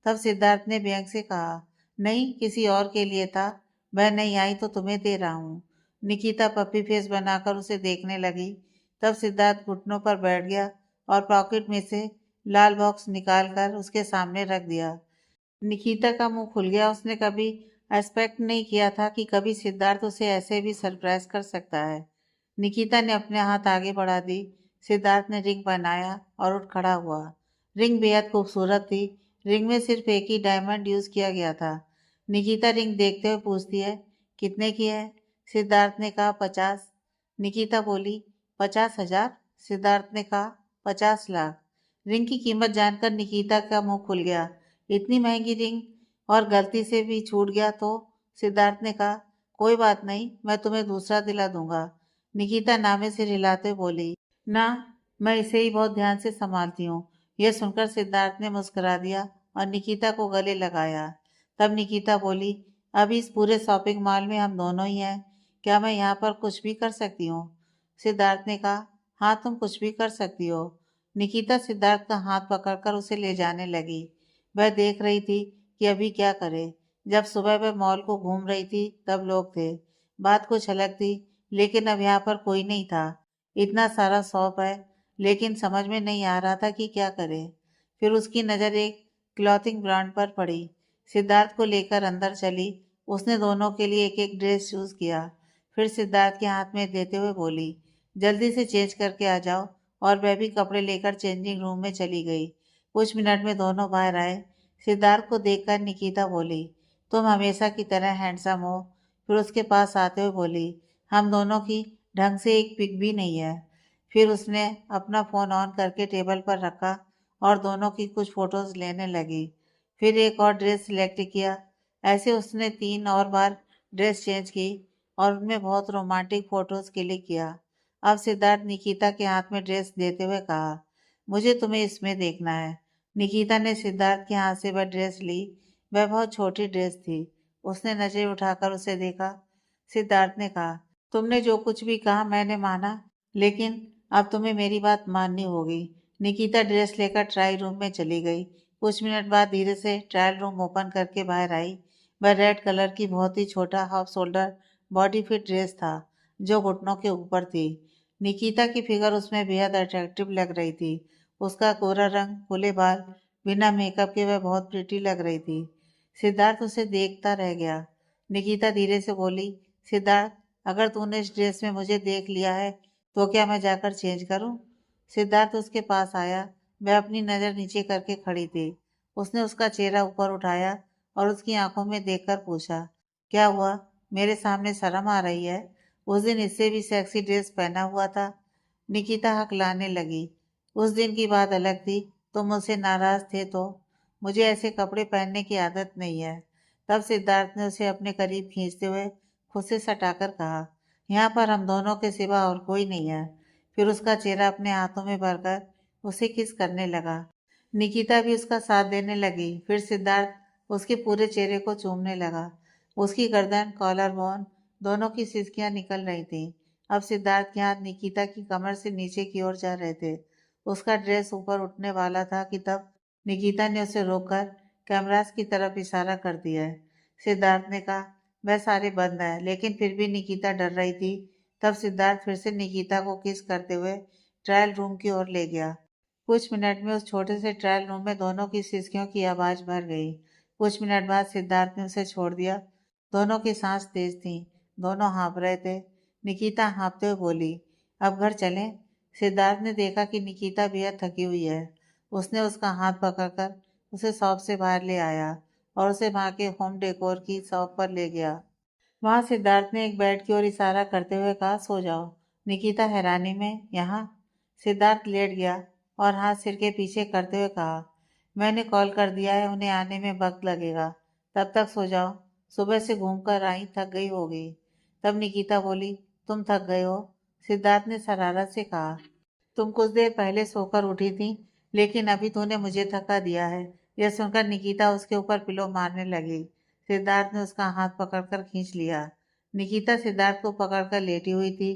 तब सिद्धार्थ ने व्यंग से कहा, नहीं, किसी और के लिए था। वह नहीं आई तो तुम्हें दे रहा हूँ। निकिता पप्पी फेस बनाकर उसे देखने लगी। तब सिद्धार्थ घुटनों पर बैठ गया और पॉकेट में से लाल बॉक्स निकालकर उसके सामने रख दिया। निकिता का मुंह खुल गया। उसने कभी एक्सपेक्ट नहीं किया था कि कभी सिद्धार्थ उसे ऐसे भी सरप्राइज कर सकता है। निकिता ने अपने हाथ आगे बढ़ा दी। सिद्धार्थ ने रिंग पहनाया और उठ खड़ा हुआ। रिंग बेहद खूबसूरत थी। रिंग में सिर्फ एक ही डायमंड यूज किया गया था। निकिता रिंग देखते हुए पूछती है, कितने की है? सिद्धार्थ ने कहा, 50। निकिता बोली, 50,000? सिद्धार्थ ने कहा, 50 लाख। रिंग की कीमत जानकर निकिता का मुंह खुल गया। इतनी महंगी रिंग? और गलती से भी छूट गया तो? सिद्धार्थ ने कहा, कोई बात नहीं, मैं तुम्हें दूसरा दिला दूंगा। निकिता नामे से हिलाते बोली, ना, मैं इसे ही बहुत ध्यान से संभालती हूँ। यह सुनकर सिद्धार्थ ने मुस्कुरा दिया और निकिता को गले लगाया। तब निकिता बोली, अभी इस पूरे शॉपिंग मॉल में हम दोनों ही हैं। क्या मैं यहाँ पर कुछ भी कर सकती हूँ? सिद्धार्थ ने कहा, हाँ, तुम कुछ भी कर सकती हो। निकिता सिद्धार्थ का हाथ पकड़कर उसे ले जाने लगी। वह देख रही थी कि अभी क्या करे। जब सुबह वह मॉल को घूम रही थी, तब लोग थे। बात कुछ अलग थी, लेकिन अब यहाँ पर कोई नहीं था। इतना सारा शॉप है, लेकिन समझ में नहीं आ रहा था कि क्या करे। फिर उसकी नज़र एक क्लॉथिंग ब्रांड पर पड़ी। सिद्धार्थ को लेकर अंदर चली। उसने दोनों के लिए एक एक ड्रेस चूज किया। फिर सिद्धार्थ के हाथ में देते हुए बोली, जल्दी से चेंज करके आ जाओ। और वह भी कपड़े लेकर चेंजिंग रूम में चली गई। कुछ मिनट में दोनों बाहर आए। सिद्धार्थ को देखकर निकिता बोली, तुम हमेशा की तरह हैंडसम हो। फिर उसके पास आते हुए बोली, हम दोनों की ढंग से एक पिक भी नहीं है। फिर उसने अपना फ़ोन ऑन करके टेबल पर रखा और दोनों की कुछ फ़ोटोज़ लेने लगी। फिर एक और ड्रेस सिलेक्ट किया। ऐसे उसने 3 और बार ड्रेस चेंज की और उनमें बहुत रोमांटिक फ़ोटोज़ क्लिक किया। अब सिद्धार्थ निकिता के हाथ में ड्रेस देते हुए कहा, मुझे तुम्हें इसमें देखना है। निकिता ने सिद्धार्थ के हाथ से वह ड्रेस ली। वह बहुत छोटी ड्रेस थी। उसने नजर उठाकर उसे देखा। सिद्धार्थ ने कहा, तुमने जो कुछ भी कहा मैंने माना, लेकिन अब तुम्हें मेरी बात माननी होगी। निकिता ड्रेस लेकर ट्रायल रूम में चली गई। कुछ मिनट बाद धीरे से ट्रायल रूम ओपन करके बाहर आई। वह रेड कलर की बहुत ही छोटा half shoulder body fit dress था, जो घुटनों के ऊपर थी। निकिता की फिगर उसमें बेहद अट्रैक्टिव लग रही थी। उसका गोरा रंग, खुले बाल, बिना मेकअप के वह बहुत प्रिटी लग रही थी। सिद्धार्थ उसे देखता रह गया। निकिता धीरे से बोली, सिद्धार्थ, अगर तूने इस ड्रेस में मुझे देख लिया है तो क्या मैं जाकर चेंज करूं? सिद्धार्थ उसके पास आया। वह अपनी नज़र नीचे करके खड़ी थी। उसने उसका चेहरा ऊपर उठाया और उसकी आंखों में देखकर पूछा, क्या हुआ? मेरे सामने शर्म आ रही है? उस दिन इससे भी सेक्सी ड्रेस पहना हुआ था। निकिता हकलाने लगी। उस दिन की बात अलग थी। तुम मुझसे नाराज थे तो। मुझे ऐसे कपड़े पहनने की आदत नहीं है। तब सिद्धार्थ ने उसे अपने करीब खींचते हुए खुद से सटाकर कहा, यहाँ पर हम दोनों के सिवा और कोई नहीं है। फिर उसका चेहरा अपने हाथों में भरकर उसे किस करने लगा। निकिता भी उसका साथ देने लगी। फिर सिद्धार्थ उसके पूरे चेहरे को चूमने लगा। उसकी गर्दन, कॉलर बोन, दोनों की सिसकियां निकल रही थीं। अब सिद्धार्थ के हाथ निकिता की कमर से नीचे की ओर जा रहे थे। उसका ड्रेस ऊपर उठने वाला था कि तब निकिता ने उसे रोककर कैमरास की तरफ इशारा कर दिया। सिद्धार्थ ने कहा, वह सारे बंद है, लेकिन फिर भी निकिता डर रही थी। तब सिद्धार्थ फिर से निकिता को किस करते हुए ट्रायल रूम की ओर ले गया। कुछ मिनट में उस छोटे से ट्रायल रूम में दोनों की सिसकियों की आवाज भर गई। कुछ मिनट बाद सिद्धार्थ ने उसे छोड़ दिया। दोनों की सांस तेज थी। दोनों हाँफ रहे थे। निकिता हाँफते हुए बोली, अब घर चलें? सिद्धार्थ ने देखा कि निकिता बेहद थकी हुई है। उसने उसका हाथ पकड़कर उसे शॉप से बाहर ले आया और उसे वहां के होम डेकोर की शॉप पर ले गया। वहां सिद्धार्थ ने एक बेड की ओर इशारा करते हुए कहा, सो जाओ। निकिता हैरानी में, यहाँ? सिद्धार्थ लेट गया और हाथ सिर के पीछे करते हुए कहा, मैंने कॉल कर दिया है, उन्हें आने में वक्त लगेगा। तब तक सो जाओ। सुबह से घूम कर आई, थक गई होगी। तब निकिता बोली, तुम थक गए हो? सिद्धार्थ ने शरारत से कहा, तुम कुछ देर पहले सोकर उठी थी, लेकिन अभी तूने मुझे थका दिया है। यह सुनकर निकिता उसके ऊपर पिलो मारने लगी। सिद्धार्थ ने उसका हाथ पकड़कर खींच लिया। निकिता सिद्धार्थ को पकड़कर लेटी हुई थी।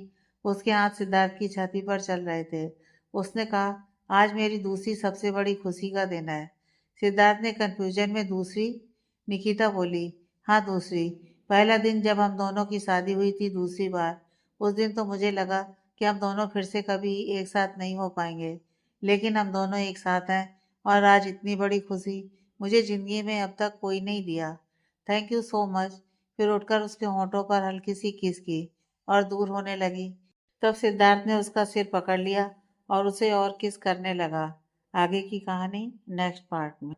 उसके हाथ सिद्धार्थ की छाती पर चल रहे थे। उसने कहा, आज मेरी दूसरी सबसे बड़ी खुशी का दिन है। सिद्धार्थ ने कंफ्यूजन में, दूसरी? निकिता बोली, हाँ दूसरी। पहला दिन जब हम दोनों की शादी हुई थी, दूसरी बार। उस दिन तो मुझे लगा कि हम दोनों फिर से कभी एक साथ नहीं हो पाएंगे, लेकिन हम दोनों एक साथ हैं और आज इतनी बड़ी खुशी मुझे जिंदगी में अब तक कोई नहीं दिया। Thank you so much. फिर उठकर उसके होंठों पर हल्की सी किस की और दूर होने लगी। तब सिद्धार्थ ने उसका सिर पकड़ लिया और उसे और किस करने लगा। आगे की कहानी नेक्स्ट पार्ट में।